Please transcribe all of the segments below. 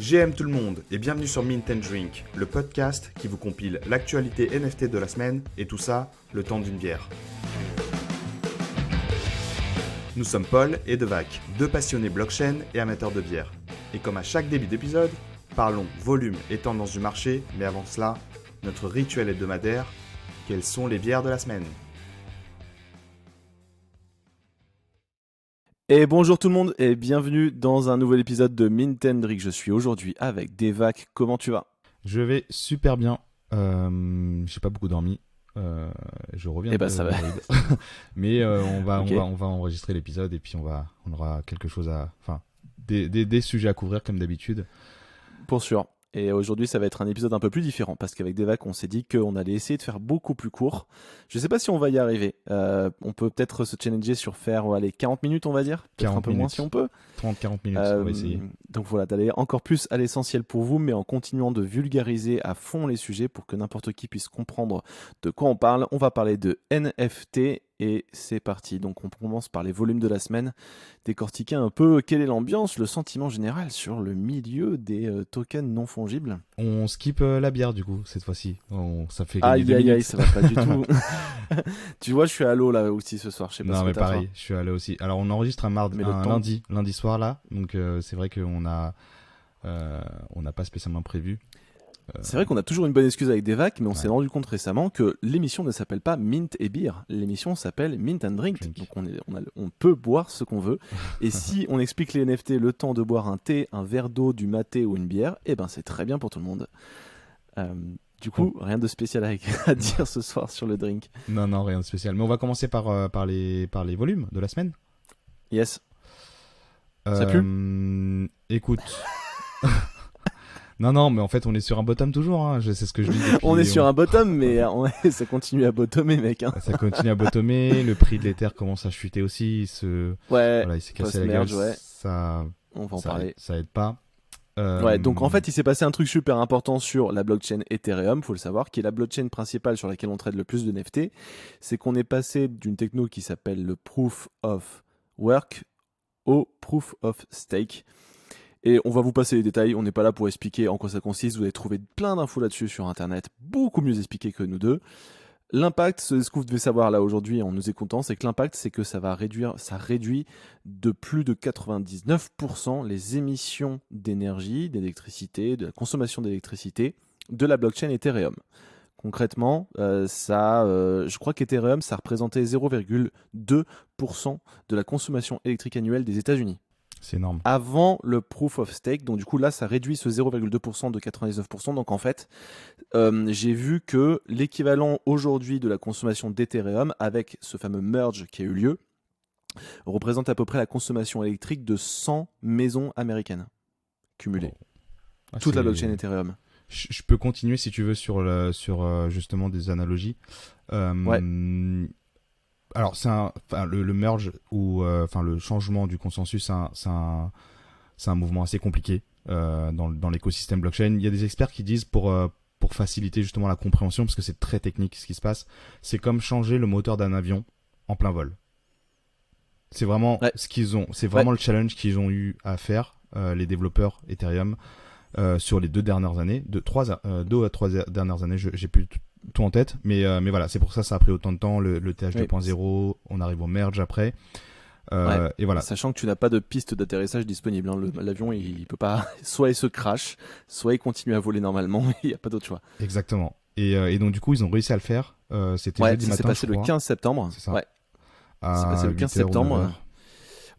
GM tout le monde et bienvenue sur Mint & Drink, le podcast qui vous compile l'actualité NFT de la semaine et tout ça, le temps d'une bière. Nous sommes Paul et Devac, deux passionnés blockchain et amateurs de bière. Et comme à chaque début d'épisode, parlons volume et tendance du marché, mais avant cela, notre rituel hebdomadaire, quelles sont les bières de la semaine ? Et bonjour tout le monde et bienvenue dans un nouvel épisode de Mint & Drink. Je suis aujourd'hui avec Devac. Comment tu vas ? Je vais super bien. J'ai pas beaucoup dormi. Je reviens. Ça va. Mais Okay. on va enregistrer l'épisode et puis on aura quelque chose des sujets à couvrir comme d'habitude. Pour sûr. Et aujourd'hui, ça va être un épisode un peu plus différent parce qu'avec Devac, on s'est dit qu'on allait essayer de faire beaucoup plus court. Je sais pas si on va y arriver. On peut peut-être se challenger sur faire 40 minutes, on va dire. Peut-être 40 un peu moins minutes. si on peut. 30-40 minutes, on va essayer. Donc voilà, d'aller encore plus à l'essentiel pour vous, mais en continuant de vulgariser à fond les sujets pour que n'importe qui puisse comprendre de quoi on parle. On va parler de NFT et c'est parti. Donc on commence par les volumes de la semaine, décortiquer un peu quelle est l'ambiance, le sentiment général sur le milieu des tokens non fongibles. On skip la bière du coup cette fois-ci. Ça fait gagner 2 Aïe, minutes. ça va pas du tout. Tu vois, je suis à l'eau là aussi ce soir. Je sais pas Non ce mais que t'as, pareil, toi. je suis allé aussi. Alors on enregistre un Mais le temps- lundi soir là, donc c'est vrai qu'on n'a pas spécialement prévu. C'est vrai qu'on a toujours une bonne excuse avec Devac, mais on s'est Ouais. rendu compte récemment que l'émission ne s'appelle pas Mint et Beer. L'émission s'appelle Mint and Drink. Drink. Donc on peut boire ce qu'on veut. Et si on explique les NFT le temps de boire un thé, un verre d'eau, du maté ou une bière, eh ben c'est très bien pour tout le monde. Du coup, rien de spécial à dire ce soir sur le drink. Non, rien de spécial. Mais on va commencer par les volumes de la semaine. Yes. Ça Écoute. Non, mais en fait, on est sur un bottom toujours. Hein. C'est ce que je dis. On est sur un bottom, mais ça continue à bottomer, mec. Hein. Ça continue à bottomer. Le prix de l'Ether commence à chuter aussi. Ouais, il s'est cassé la gueule. post-merge, ouais. Ça, On va en parler. ça aide pas. Ouais, donc en fait, il s'est passé un truc super important sur la blockchain Ethereum, faut le savoir, qui est la blockchain principale sur laquelle on trade le plus de NFT. C'est qu'on est passé d'une techno qui s'appelle le Proof of Work au Proof of Stake. Et on va vous passer les détails, on n'est pas là pour expliquer en quoi ça consiste, vous allez trouver plein d'infos là-dessus sur internet, beaucoup mieux expliqué que nous deux. L'impact, ce que vous devez savoir là aujourd'hui en nous écoutant, c'est que l'impact, c'est que ça réduit de plus de 99% les émissions d'énergie, d'électricité, de la consommation d'électricité de la blockchain Ethereum. Concrètement, je crois qu'Ethereum, ça représentait 0,2% de la consommation électrique annuelle des États-Unis. C'est énorme. Avant le proof of stake, donc du coup là ça réduit ce 0,2% de 99%, donc en fait j'ai vu que l'équivalent aujourd'hui de la consommation d'Ethereum avec ce fameux merge qui a eu lieu représente à peu près la consommation électrique de 100 maisons américaines cumulées. Toute la blockchain Ethereum. Je peux continuer si tu veux sur justement des analogies. Ouais. Alors, le merge ou le changement du consensus, c'est un mouvement assez compliqué dans l'écosystème blockchain. Il y a des experts qui disent pour faciliter justement la compréhension, parce que c'est très technique ce qui se passe, c'est comme changer le moteur d'un avion en plein vol. C'est vraiment le challenge qu'ils ont eu à faire, les développeurs Ethereum, sur les 2 dernières années, 2 à 3 dernières années, j'ai plus tout en tête, mais voilà, c'est pour ça a pris autant de temps, le TH 2.0, on arrive au merge après, et voilà. Sachant que tu n'as pas de piste d'atterrissage disponible, hein. L'avion il peut pas, soit il se crash, soit il continue à voler normalement, il n'y a pas d'autre choix. Exactement, et donc du coup ils ont réussi à le faire, c'était jeudi matin, ça s'est passé le 15 septembre, c'est ça. Ouais. C'est passé le 15 septembre.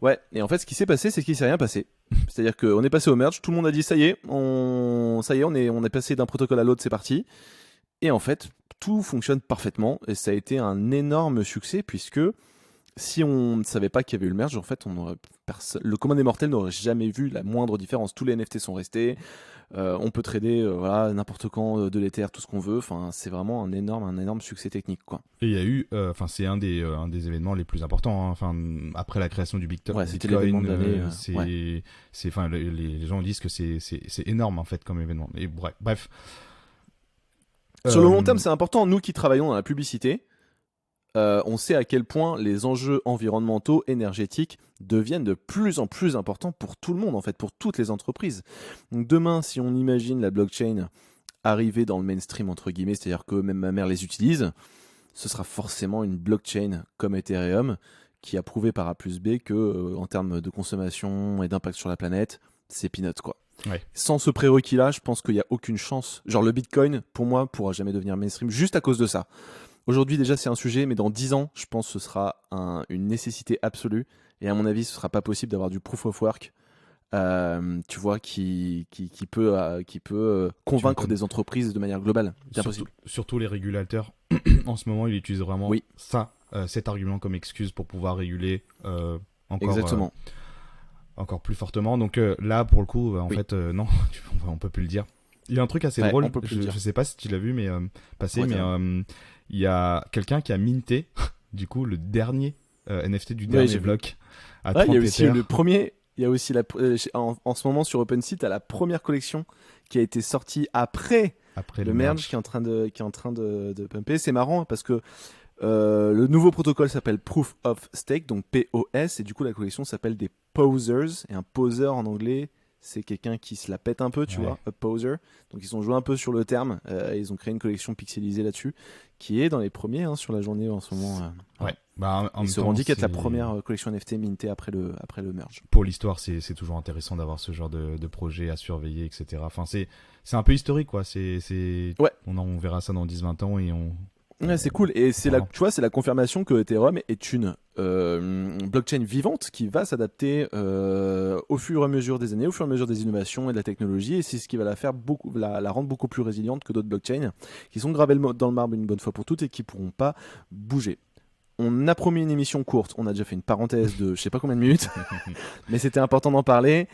Ouais, et en fait, ce qui s'est passé, c'est qu'il s'est rien passé. C'est-à-dire qu'on est passé au merge, tout le monde a dit ça y est, on est passé d'un protocole à l'autre, c'est parti. Et en fait, tout fonctionne parfaitement et ça a été un énorme succès puisque si on ne savait pas qu'il y avait eu le merge, en fait, le commun des mortels n'aurait jamais vu la moindre différence. Tous les NFT sont restés, on peut trader n'importe quand de l'Ether, tout ce qu'on veut. Enfin, c'est vraiment un énorme succès technique, quoi. Et il y a eu, c'est un des événements les plus importants. Hein. Enfin, après la création du Bitcoin, Ouais, c'était l'événement de l'année. Les gens disent que c'est énorme en fait comme événement. Et bref. Sur le long terme, c'est important. Nous qui travaillons dans la publicité, on sait à quel point les enjeux environnementaux, énergétiques deviennent de plus en plus importants pour tout le monde, en fait, pour toutes les entreprises. Donc demain, si on imagine la blockchain arriver dans le mainstream, entre guillemets, c'est-à-dire que même ma mère les utilise, ce sera forcément une blockchain comme Ethereum qui a prouvé par A plus B que, en termes de consommation et d'impact sur la planète, c'est peanuts, quoi. Ouais. Sans ce prérequis-là, je pense qu'il n'y a aucune chance. Genre le Bitcoin, pour moi, pourra jamais devenir mainstream juste à cause de ça. Aujourd'hui, déjà, c'est un sujet, mais dans 10 ans, je pense que ce sera une nécessité absolue. Et à mon avis, ce ne sera pas possible d'avoir du proof of work, tu vois, qui peut convaincre des entreprises de manière globale. C'est impossible. Surtout les régulateurs, en ce moment, ils utilisent vraiment cet argument comme excuse pour pouvoir réguler encore plus fortement. Donc là, pour le coup, en fait, non, on peut plus le dire. Il y a un truc assez drôle, je sais pas si tu l'as vu, mais il y a quelqu'un qui a minté, du coup, le dernier NFT du dernier bloc à 30 il y a aussi Ethers. le premier. Il y a aussi en ce moment sur OpenSea, tu as la première collection qui a été sortie après le merge qui est en train de pumper. C'est marrant parce que le nouveau protocole s'appelle Proof of Stake, donc POS, et du coup la collection s'appelle des posers. Et un poser en anglais, c'est quelqu'un qui se la pète un peu, tu vois, a poser. Donc ils ont joué un peu sur le terme, ils ont créé une collection pixelisée là-dessus, qui est dans les premiers sur la journée en ce moment. Ouais. Bah, ils se revendiquent être la première collection NFT mintée après le merge. Pour l'histoire, c'est toujours intéressant d'avoir ce genre de projet à surveiller, etc. Enfin, c'est un peu historique, quoi. On verra ça dans 10-20 ans et on... Ouais, c'est cool. Et c'est la confirmation que Ethereum est une blockchain vivante qui va s'adapter au fur et à mesure des années, au fur et à mesure des innovations et de la technologie. Et c'est ce qui va la rendre beaucoup plus résiliente que d'autres blockchains qui sont gravées dans le marbre une bonne fois pour toutes et qui pourront pas bouger. On a promis une émission courte. On a déjà fait une parenthèse de je sais pas combien de minutes, mais c'était important d'en parler.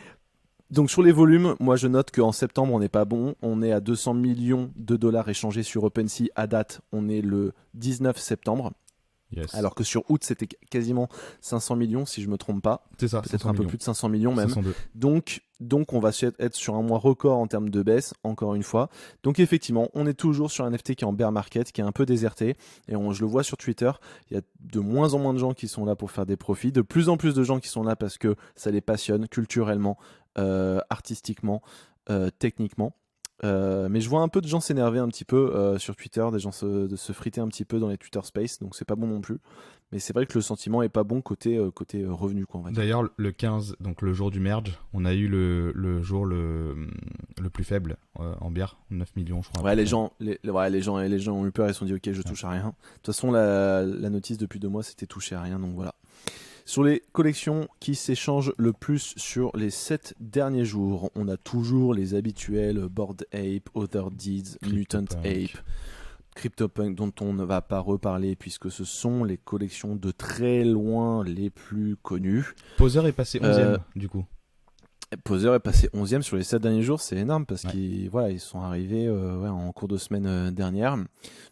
Donc sur les volumes, moi je note qu'en septembre on n'est pas bon, on est à 200 millions de dollars échangés sur OpenSea à date, on est le 19 septembre, alors que sur août c'était quasiment 500 millions si je me trompe pas, c'est ça, peut-être un peu plus de 500 millions même, 502. donc on va être sur un mois record en termes de baisse, encore une fois, donc effectivement on est toujours sur un NFT qui est en bear market, qui est un peu déserté, et je le vois sur Twitter, il y a de moins en moins de gens qui sont là pour faire des profits, de plus en plus de gens qui sont là parce que ça les passionne culturellement, artistiquement, techniquement. Mais je vois un peu de gens s'énerver un petit peu sur Twitter, des gens se friter un petit peu dans les Twitter Space, donc c'est pas bon non plus. Mais c'est vrai que le sentiment est pas bon côté revenu, quoi, on va dire. D'ailleurs, le 15, donc le jour du merge, on a eu le jour le plus faible en bière, 9 millions, je crois. Ouais, les gens ont eu peur, ils se sont dit ok, je touche à rien. De toute façon, la notice depuis 2 mois, c'était toucher à rien, donc voilà. Sur les collections qui s'échangent le plus sur les 7 derniers jours, on a toujours les habituels Bored Ape, Other Deeds, Mutant Ape, CryptoPunk, dont on ne va pas reparler puisque ce sont les collections de très loin les plus connues. Poser est passé 11e du coup. Poser est passé 11e sur les 7 derniers jours, c'est énorme parce qu'ils sont arrivés en cours de semaine dernière.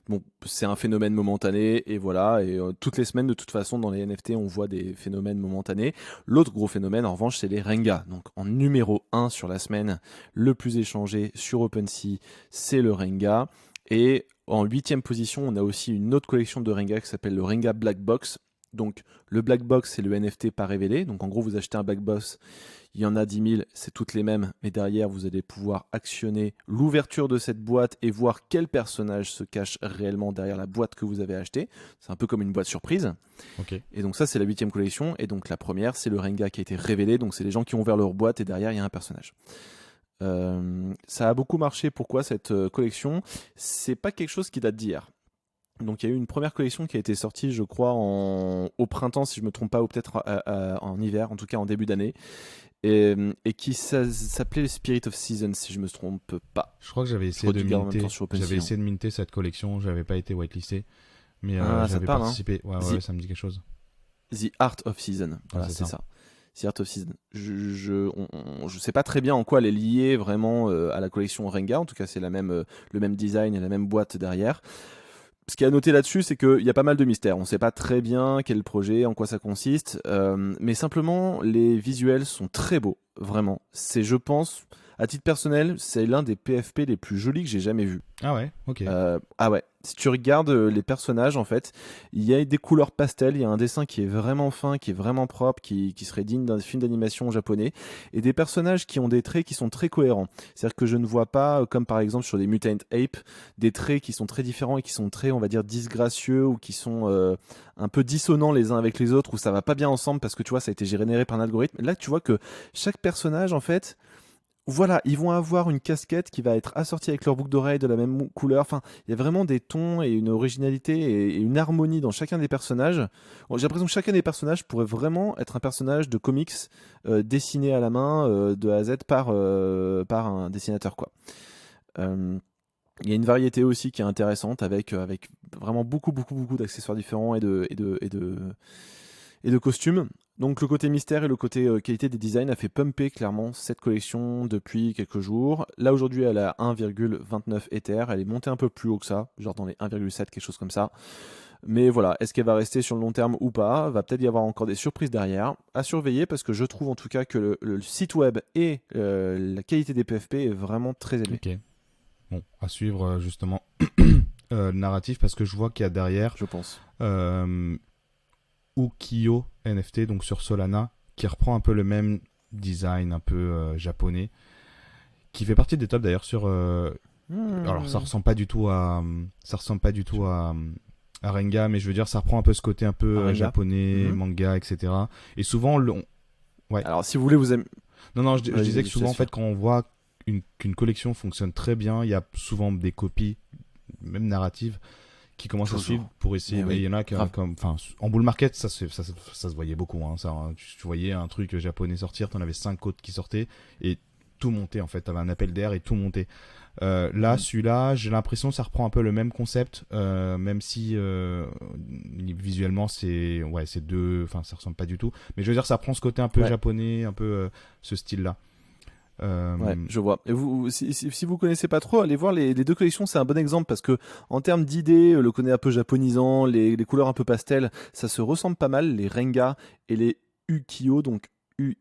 Bon, c'est un phénomène momentané et voilà, et toutes les semaines de toute façon dans les NFT on voit des phénomènes momentanés. L'autre gros phénomène en revanche c'est les Renga. Donc en numéro 1 sur la semaine, le plus échangé sur OpenSea, c'est le Renga. Et en 8e position, on a aussi une autre collection de Renga qui s'appelle le Renga Black Box. Donc le Black Box c'est le NFT pas révélé. Donc en gros vous achetez un Black Box, il y en a 10 000, c'est toutes les mêmes, mais derrière, vous allez pouvoir actionner l'ouverture de cette boîte et voir quel personnage se cache réellement derrière la boîte que vous avez achetée. C'est un peu comme une boîte surprise. Okay. Et donc ça, c'est la 8e collection. Et donc la première, c'est le Renga qui a été révélé. Donc c'est les gens qui ont ouvert leur boîte et derrière, il y a un personnage. Ça a beaucoup marché. Pourquoi cette collection ? C'est pas quelque chose qui date d'hier. Donc il y a eu une première collection qui a été sortie, je crois, au printemps, si je ne me trompe pas, ou peut-être en hiver, en tout cas en début d'année. Et qui s'appelait le Spirit of Season, si je me trompe pas. Je crois que j'avais essayé de minter cette collection, j'avais pas été whitelisté, mais j'avais participé. Ouais, ça me dit quelque chose. The Art of Season, voilà, c'est ça. The Art of Season. Je sais pas très bien en quoi elle est liée vraiment à la collection Renga, en tout cas c'est le même design et la même boîte derrière. Ce qui est à noter là-dessus, c'est qu'il y a pas mal de mystères. On ne sait pas très bien quel projet, en quoi ça consiste, mais simplement, les visuels sont très beaux, vraiment. C'est, je pense, À titre personnel, c'est l'un des PFP les plus jolis que j'ai jamais vus. Ah ouais, ok. Ah ouais, si tu regardes les personnages, en fait, il y a des couleurs pastel, il y a un dessin qui est vraiment fin, qui est vraiment propre, qui serait digne d'un film d'animation japonais, et des personnages qui ont des traits qui sont très cohérents. C'est-à-dire que je ne vois pas, comme par exemple sur les Mutant Ape, des traits qui sont très différents et qui sont très, on va dire, disgracieux ou qui sont un peu dissonants les uns avec les autres, où ça va pas bien ensemble parce que tu vois, ça a été généré par un algorithme. Là, tu vois que chaque personnage, en fait, voilà, ils vont avoir une casquette qui va être assortie avec leur boucle d'oreille de la même couleur. Enfin, il y a vraiment des tons et une originalité et une harmonie dans chacun des personnages. Bon, j'ai l'impression que chacun des personnages pourrait vraiment être un personnage de comics dessiné à la main de A à Z par un dessinateur, quoi. Euh, il y a une variété aussi qui est intéressante avec vraiment beaucoup d'accessoires différents et de costumes. Donc le côté mystère et le côté qualité des designs a fait pumper clairement cette collection depuis quelques jours. Là aujourd'hui elle a 1,29 Ether, elle est montée un peu plus haut que ça, genre dans les 1,7, quelque chose comme ça. Mais voilà, est-ce qu'elle va rester sur le long terme ou pas? Va peut-être y avoir encore des surprises derrière. À surveiller parce que je trouve en tout cas que le site web et la qualité des PFP est vraiment très élevée. Ok. Bon, à suivre justement le narratif parce que je vois qu'il y a derrière Je pense. Ukiyo NFT, donc sur Solana, qui reprend un peu le même design un peu japonais, qui fait partie des tops d'ailleurs sur. Alors ça ressemble pas du tout à Renga, mais je veux dire ça reprend un peu ce côté un peu japonais, manga, etc. Et souvent ouais. Alors si vous voulez vous aimez. Non, je disais que souvent en fait quand on voit qu'une collection fonctionne très bien, il y a souvent des copies, même narratives, qui commencent à suivre pour essayer. Il y en a enfin, en bull market, ça se voyait beaucoup. Hein, ça, hein. Tu voyais un truc japonais sortir, t'en avais 5 autres qui sortaient et tout montait en fait. T'avais un appel d'air et tout montait. Là, celui-là, j'ai l'impression que ça reprend un peu le même concept, même si visuellement c'est deux, enfin ça ressemble pas du tout. Mais je veux dire, ça prend ce côté un peu japonais, un peu ce style-là. Ouais, je vois. Et vous, si vous connaissez pas trop, allez voir les deux collections, c'est un bon exemple parce que en termes d'idées, le côté un peu japonisant, les couleurs un peu pastel, ça se ressemble pas mal, les Renga et les Ukiyo, donc Ukiyo.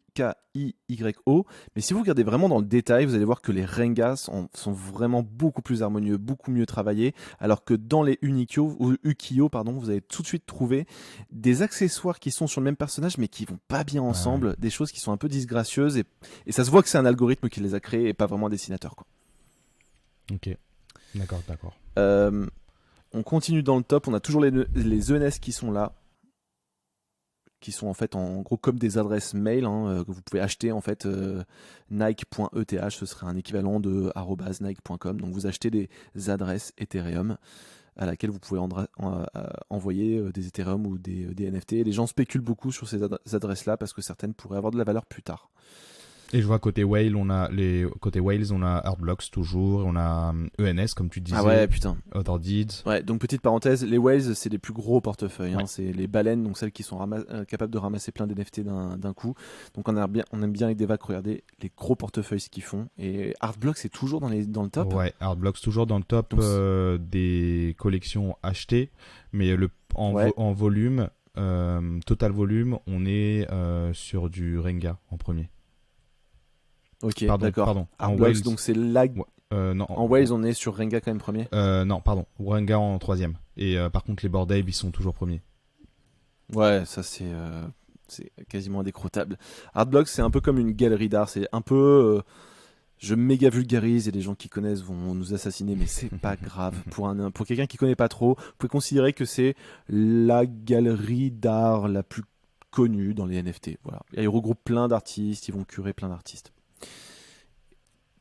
Mais si vous regardez vraiment dans le détail, vous allez voir que les Rengas sont vraiment beaucoup plus harmonieux, beaucoup mieux travaillés, alors que dans les Ukiyo, vous allez tout de suite trouver des accessoires qui sont sur le même personnage, mais qui vont pas bien ensemble, des choses qui sont un peu disgracieuses, et ça se voit que c'est un algorithme qui les a créés et pas vraiment un dessinateur, quoi. Ok, d'accord. On continue dans le top, on a toujours les ENS qui sont là, qui sont en fait en gros comme des adresses mail que vous pouvez acheter en fait. Nike.eth, ce serait un équivalent de @nike.com. Donc vous achetez des adresses Ethereum à laquelle vous pouvez envoyer des Ethereum ou des NFT. Et les gens spéculent beaucoup sur ces adresses-là parce que certaines pourraient avoir de la valeur plus tard. Et je vois côté Whale, on a Artblocks toujours, on a ENS comme tu disais. Ah ouais, putain. Other Deeds. Ouais, donc petite parenthèse, les Whales c'est les plus gros portefeuilles, c'est les baleines, donc celles qui sont capables de ramasser plein d'NFT d'un coup. Donc on aime bien avec Devac regarder les gros portefeuilles ce qu'ils font. Et Artblocks c'est toujours dans le top. Ouais, Artblocks toujours dans le top des collections achetées, mais en volume, total volume, on est sur du Renga en premier. Ok, d'accord. Artblocks, donc c'est la... non, en Wales, on est sur Renga quand même premier. Non, pardon. Renga en troisième. Et par contre, les Bored Ape, ils sont toujours premiers. Ouais, ça c'est quasiment indécrottable. Artblocks, c'est un peu comme une galerie d'art. C'est un peu... je méga vulgarise et les gens qui connaissent vont nous assassiner, mais c'est pas grave. Pour quelqu'un qui connaît pas trop, vous pouvez considérer que c'est la galerie d'art la plus connue dans les NFT. Voilà. Ils regroupent plein d'artistes, ils vont curer plein d'artistes.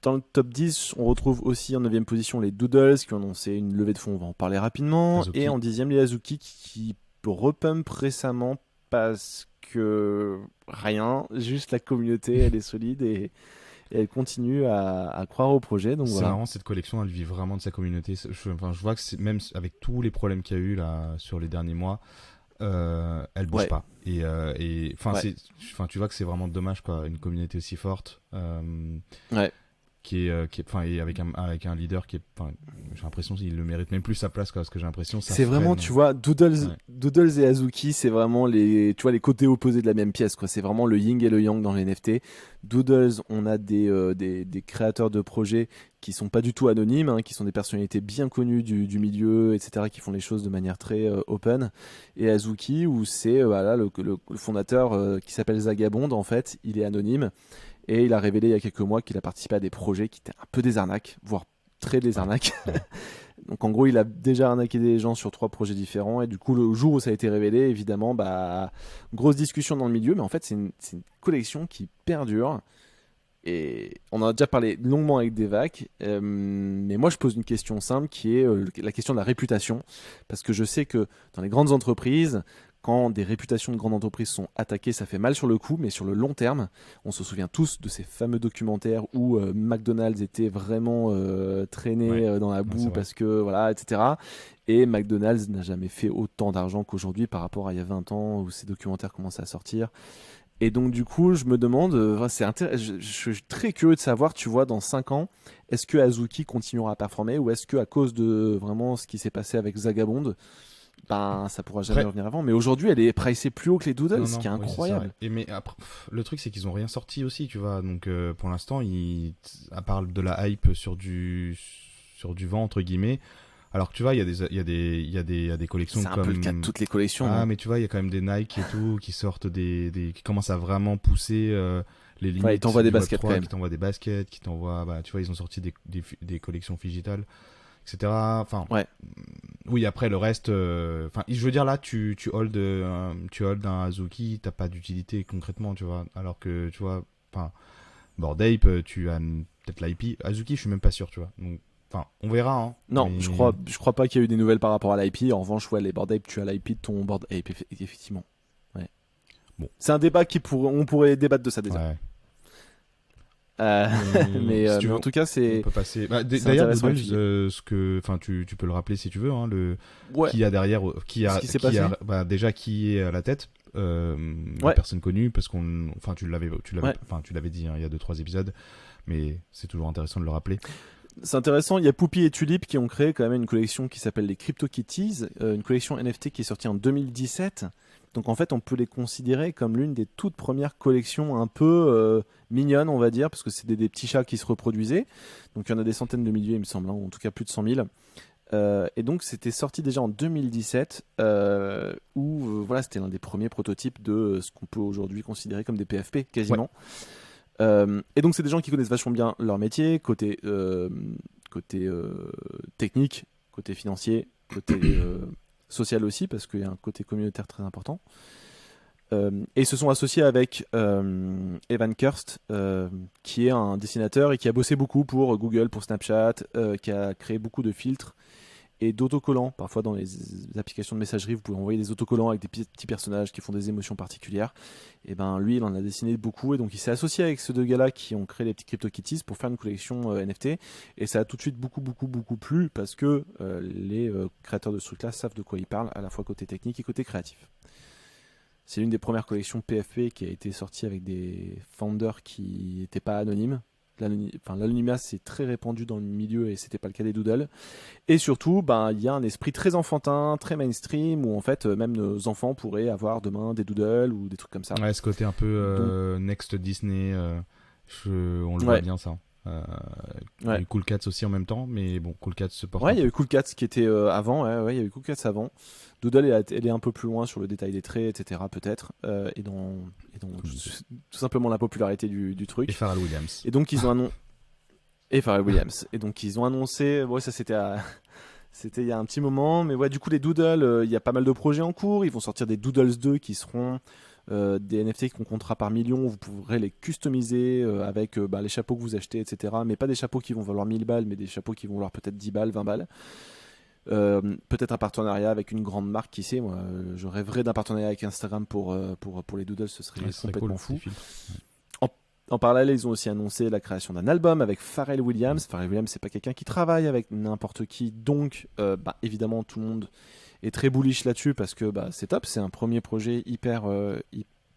Dans le top 10, on retrouve aussi en 9ème position les Doodles qui ont annoncé une levée de fonds, on va en parler rapidement. Azuki. Et en 10ème, les Azuki qui repump récemment parce que rien, juste la communauté elle est solide et elle continue à croire au projet. Donc c'est voilà. marrant, cette collection elle vit vraiment de sa communauté. Je vois que même avec tous les problèmes qu'il y a eu là, sur les derniers mois, elle bouge pas. Et tu vois que c'est vraiment dommage quoi, une communauté aussi forte. Ouais. et avec un leader qui est, enfin, j'ai l'impression qu'il le mérite même plus sa place, quoi, parce que j'ai l'impression ça c'est vraiment, freine. tu vois, Doodles et Azuki, c'est vraiment les côtés opposés de la même pièce, quoi. C'est vraiment le yin et le yang dans les NFT. Doodles, on a des créateurs de projets qui sont pas du tout anonymes, hein, qui sont des personnalités bien connues du milieu, etc., qui font les choses de manière très open. Et Azuki, où c'est voilà, le fondateur qui s'appelle Zagabond, en fait, il est anonyme. Et il a révélé il y a quelques mois qu'il a participé à des projets qui étaient un peu des arnaques, voire très des arnaques. Ouais. Donc en gros, il a déjà arnaqué des gens sur 3 projets différents. Et du coup, le jour où ça a été révélé, évidemment, grosse discussion dans le milieu. Mais en fait, c'est une collection qui perdure. Et on en a déjà parlé longuement avec Devac. Mais moi, je pose une question simple qui est la question de la réputation. Parce que je sais que dans les grandes entreprises, quand des réputations de grandes entreprises sont attaquées, ça fait mal sur le coup, mais sur le long terme, on se souvient tous de ces fameux documentaires où McDonald's était vraiment traîné dans la boue parce que voilà, etc. Et McDonald's n'a jamais fait autant d'argent qu'aujourd'hui par rapport à il y a 20 ans où ces documentaires commençaient à sortir. Et donc du coup, je me demande, je suis très curieux de savoir, tu vois, dans 5 ans, est-ce que Azuki continuera à performer ou est-ce que à cause de vraiment ce qui s'est passé avec Zagabond, ça pourra jamais revenir avant. Mais aujourd'hui, elle est pricée plus haut que les Doodles, ce qui est incroyable. Mais après, le truc, c'est qu'ils ont rien sorti aussi, tu vois. Donc, pour l'instant, à part de la hype sur du vent, entre guillemets. Alors que tu vois, il y a des collections c'est comme. C'est un peu le cas de toutes les collections. Mais tu vois, il y a quand même des Nike et tout qui sortent qui commencent à vraiment pousser les limites. Ils t'envoient des baskets quand même. Qui t'envoient des baskets, qui t'envoient. Tu vois, ils ont sorti des collections digitales, etc. Enfin. Ouais. Oui, après le reste, je veux dire là, tu hold un Azuki, t'as pas d'utilité concrètement, tu vois. Alors que tu vois, Bored Ape, tu as peut-être l'IP. Azuki, je suis même pas sûr, tu vois. Donc, on verra. Hein, non, mais... je crois pas qu'il y a eu des nouvelles par rapport à l'IP. En revanche, ouais, les Bored Ape, tu as l'IP de ton Bored Ape, effectivement. Ouais. Bon. C'est un débat on pourrait débattre de ça déjà. Ouais. Mais en tout cas, c'est. On peut passer. D'ailleurs, Doodles, tu peux le rappeler si tu veux, hein, qui a derrière, qui est à la tête, la personne connue, parce tu l'avais dit, hein, il y a 2-3 épisodes, mais c'est toujours intéressant de le rappeler. C'est intéressant, il y a Poupy et Tulip qui ont créé quand même une collection qui s'appelle les CryptoKitties, une collection NFT qui est sortie en 2017. Donc en fait, on peut les considérer comme l'une des toutes premières collections un peu mignonnes, on va dire, parce que c'est des petits chats qui se reproduisaient. Donc il y en a des centaines de milliers, il me semble, hein, ou en tout cas plus de 100 000. Et donc c'était sorti déjà en 2017, où c'était l'un des premiers prototypes de ce qu'on peut aujourd'hui considérer comme des PFP, quasiment. Ouais. Et donc c'est des gens qui connaissent vachement bien leur métier, côté technique, côté financier, côté social aussi, parce qu'il y a un côté communautaire très important. Et ils se sont associés avec Evan Kirst, qui est un dessinateur et qui a bossé beaucoup pour Google, pour Snapchat, qui a créé beaucoup de filtres et d'autocollants. Parfois dans les applications de messagerie, vous pouvez envoyer des autocollants avec des petits personnages qui font des émotions particulières. Et lui, il en a dessiné beaucoup, et donc il s'est associé avec ces deux gars-là qui ont créé les petits CryptoKitties pour faire une collection NFT. Et ça a tout de suite beaucoup plu, parce que les créateurs de ce truc-là savent de quoi ils parlent, à la fois côté technique et côté créatif. C'est l'une des premières collections PFP qui a été sortie avec des founders qui n'étaient pas anonymes. L'anonymat, c'est très répandu dans le milieu et c'était pas le cas des Doodles. Et surtout, il y a un esprit très enfantin, très mainstream, où en fait même nos enfants pourraient avoir demain des Doodles ou des trucs comme ça. Ouais, ce côté un peu Next Disney, on le voit bien ça. Il y a eu Cool Cats aussi en même temps, mais bon, Cool Cats se porte. Ouais, il y a eu Cool Cats qui était avant. Il y a eu Cool Cats avant. Doodle, elle est un peu plus loin sur le détail des traits, etc. Peut-être, et dans tout simplement la popularité du truc. Et Pharrell Williams. Et donc ils ont et Pharrell Williams. Et donc ils ont annoncé. Ça c'était il y a un petit moment, mais du coup les Doodles, il y a pas mal de projets en cours. Ils vont sortir des Doodles 2 qui seront des NFT qu'on comptera par millions. Vous pourrez les customiser avec les chapeaux que vous achetez, etc. Mais pas des chapeaux qui vont valoir 1000 balles, mais des chapeaux qui vont valoir peut-être 10 balles, 20 balles. Peut-être un partenariat avec une grande marque, qui sait. Moi, je rêverais d'un partenariat avec Instagram pour les Doodles, ce serait complètement fou. En parallèle, ils ont aussi annoncé la création d'un album avec Pharrell Williams. Pharrell Williams, c'est pas quelqu'un qui travaille avec n'importe qui, donc évidemment tout le monde est très bullish là-dessus, parce que c'est top, c'est un premier projet hyper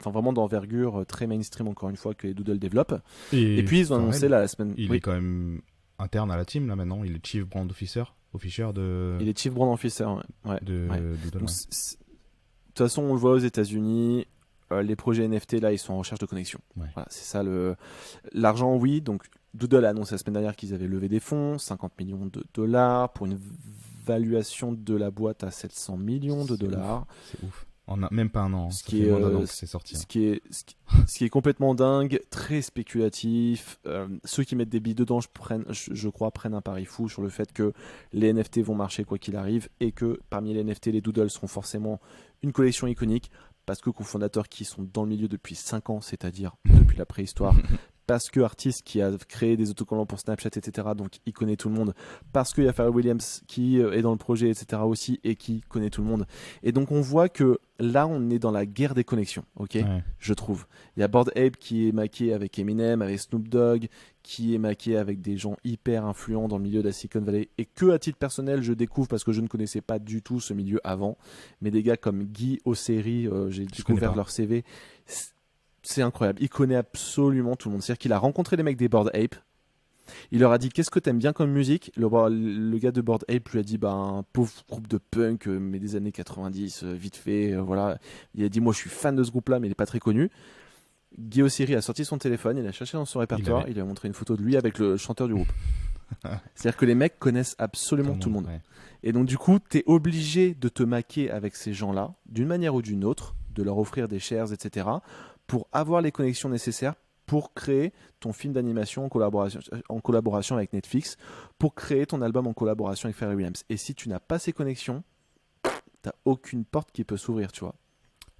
vraiment d'envergure très mainstream encore une fois que les Doodle développent. Et puis ils ont annoncé la semaine. Il est quand même interne à la team là maintenant. Il est Chief Brand Officer de. Il est Chief Brand Officer, ouais. De Doodle. Donc, de toute façon, on le voit aux États-Unis. Les projets NFT là, ils sont en recherche de connexion. Ouais. Voilà, c'est ça l'argent, oui. Donc Doodle a annoncé la semaine dernière qu'ils avaient levé des fonds, 50 millions de dollars pour une valuation de la boîte à 700 millions de dollars. C'est ouf. En même pas un an. Ce qui est, c'est sorti. Ce qui est complètement dingue, très spéculatif. Ceux qui mettent des billes dedans, je crois, prennent un pari fou sur le fait que les NFT vont marcher quoi qu'il arrive et que parmi les NFT, les Doodles seront forcément une collection iconique parce que cofondateurs qui sont dans le milieu depuis 5 ans, c'est-à-dire depuis la préhistoire, parce que artiste qui a créé des autocollants pour Snapchat, etc., donc il connaît tout le monde, parce qu'il y a Pharrell Williams qui est dans le projet, etc., aussi, et qui connaît tout le monde. Et donc on voit que là, on est dans la guerre des connexions, ok, je trouve. Il y a Bored Ape qui est maqué avec Eminem, avec Snoop Dogg, qui est maqué avec des gens hyper influents dans le milieu de la Silicon Valley, et que à titre personnel, je découvre parce que je ne connaissais pas du tout ce milieu avant, mais des gars comme Guy Osseri, j'ai découvert leur CV, c'est incroyable, il connaît absolument tout le monde. C'est-à-dire qu'il a rencontré les mecs des Bored Ape, il leur a dit qu'est-ce que t'aimes bien comme musique. Le gars de Bored Ape lui a dit un pauvre groupe de punk mais des années 90 vite fait, voilà. Il a dit moi je suis fan de ce groupe là mais il est pas très connu. Guy Ossiri a sorti son téléphone, il a cherché dans son répertoire, il lui a montré une photo de lui avec le chanteur du groupe. C'est-à-dire que les mecs connaissent absolument tout le monde. Et donc du coup t'es obligé de te maquer avec ces gens là d'une manière ou d'une autre, de leur offrir des shares, etc., pour avoir les connexions nécessaires pour créer ton film d'animation en collaboration avec Netflix, pour créer ton album en collaboration avec Pharrell Williams. Et si tu n'as pas ces connexions, t'as aucune porte qui peut s'ouvrir, tu vois. De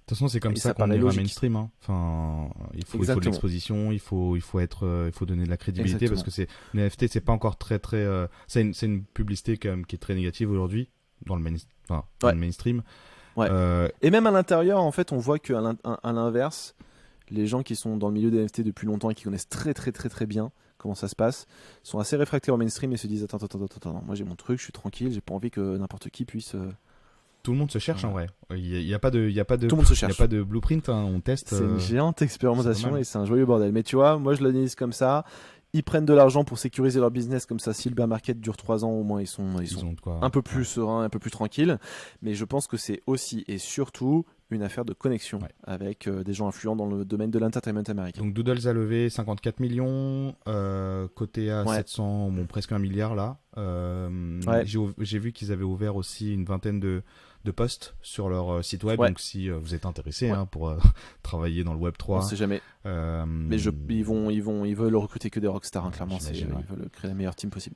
toute façon, c'est comme ça qu'on est mainstream. Hein. Enfin, il faut de l'exposition, il faut donner de la crédibilité. Exactement. Parce que les NFT, c'est pas encore très c'est une publicité quand même qui est très négative aujourd'hui dans le mainstream. Ouais. Et même à l'intérieur, en fait, on voit qu'à l'inverse, les gens qui sont dans le milieu des NFT depuis longtemps et qui connaissent très très très très bien comment ça se passe sont assez réfractaires au mainstream et se disent attends, moi j'ai mon truc, je suis tranquille, j'ai pas envie que n'importe qui puisse. Tout le monde se cherche en vrai. Il y a pas de tout le monde se cherche. Il y a pas de blueprint, hein. On teste. C'est une géante expérimentation et c'est un joyeux bordel. Mais tu vois, moi je l'analyse comme ça. Ils prennent de l'argent pour sécuriser leur business, comme ça si le bear market dure 3 ans au moins ils sont un peu plus sereins, un peu plus tranquilles. Mais je pense que c'est aussi et surtout une affaire de connexion avec des gens influents dans le domaine de l'entertainment américain. Donc Doodles a levé 54 millions, coté à 700, presque 1 milliard là. J'ai vu qu'ils avaient ouvert aussi une vingtaine de posts sur leur site web, donc si vous êtes intéressé pour travailler dans le Web 3. On sait jamais. Mais ils veulent recruter que des rockstars, hein, clairement. Ils veulent créer la meilleure team possible.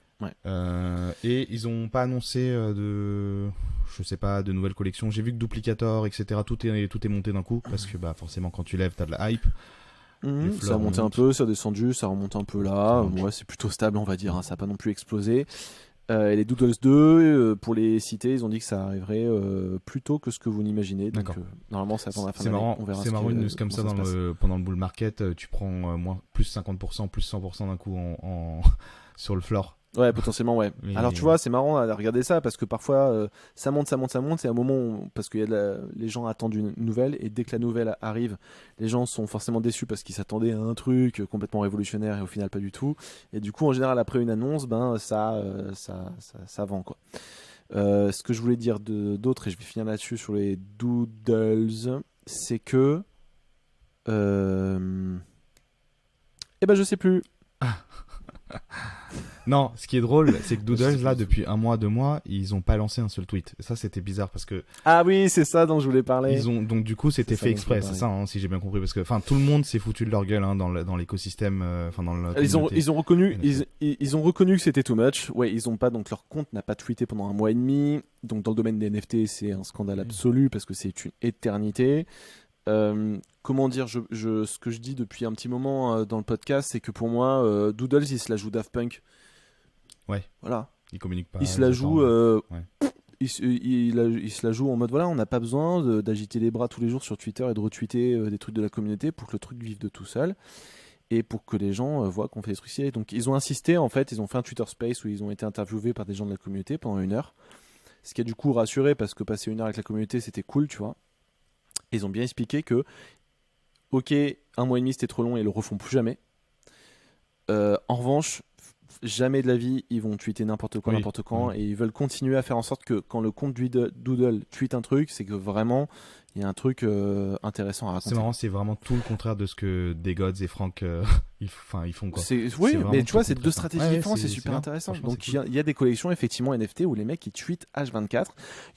Et ils n'ont pas annoncé de nouvelles collections. J'ai vu que Duplicator, etc. Tout est monté d'un coup parce que forcément quand tu lèves, t'as de la hype. Ça a monté un peu, ça a descendu, ça remonte un peu là. C'est plutôt stable, on va dire. Hein, ça n'a pas non plus explosé. Et les Doodles 2, pour les citer, ils ont dit que ça arriverait plus tôt que ce que vous n'imaginez. Donc normalement, ça attend la fin de l'année. On verra. C'est marrant une news comme ça pendant le bull market. Tu prends plus 50%, plus 100% d'un coup sur le floor. Ouais, potentiellement, ouais. Mais... Alors, tu vois, c'est marrant à regarder ça parce que parfois, ça monte. C'est un moment parce que les gens attendent une nouvelle et dès que la nouvelle arrive, les gens sont forcément déçus parce qu'ils s'attendaient à un truc complètement révolutionnaire et au final, pas du tout. Et du coup, en général, après une annonce, ça vend, quoi. Ce que je voulais dire d'autre, et je vais finir là-dessus sur les Doodles, c'est que. Je sais plus. Non, ce qui est drôle, c'est que Doodles, là, depuis 1 mois, 2 mois, ils ont pas lancé un seul tweet. Et ça, c'était bizarre parce que. Ah oui, c'est ça dont je voulais parler. Donc, du coup, c'était fait exprès, c'est ça, hein, si j'ai bien compris. Parce que, tout le monde s'est foutu de leur gueule, hein, dans l'écosystème, ils ont reconnu que c'était too much. Ouais, ils ont pas, donc leur compte n'a pas tweeté pendant 1 mois et demi. Donc, dans le domaine des NFT, c'est un scandale absolu parce que c'est une éternité. Comment dire, ce que je dis depuis un petit moment dans le podcast, c'est que pour moi, Doodles, il se la joue Daft Punk. Ouais. Voilà. Il communique pas. Il se la joue. Il se la joue en mode voilà, on n'a pas besoin d'agiter les bras tous les jours sur Twitter et de retweeter des trucs de la communauté pour que le truc vive de tout seul et pour que les gens voient qu'on fait des trucs stylés. Donc ils ont insisté, en fait, ils ont fait un Twitter Space où ils ont été interviewés par des gens de la communauté pendant 1 heure. Ce qui a du coup rassuré parce que passer 1 heure avec la communauté, c'était cool, tu vois. Ils ont bien expliqué que ok, 1 mois et demi c'était trop long et ils le refont plus jamais. En revanche, jamais de la vie ils vont tweeter n'importe quoi, n'importe quand, et ils veulent continuer à faire en sorte que quand le compte Doodle tweet un truc, c'est que vraiment il y a un truc intéressant à raconter. C'est marrant, c'est vraiment tout le contraire de ce que Degods et Franck ils font quoi. Oui, mais tu vois, c'est 2 stratégies différentes, c'est super bien. intéressant. Franchement, Donc c'est il y a des collections effectivement NFT où les mecs ils tweetent H24.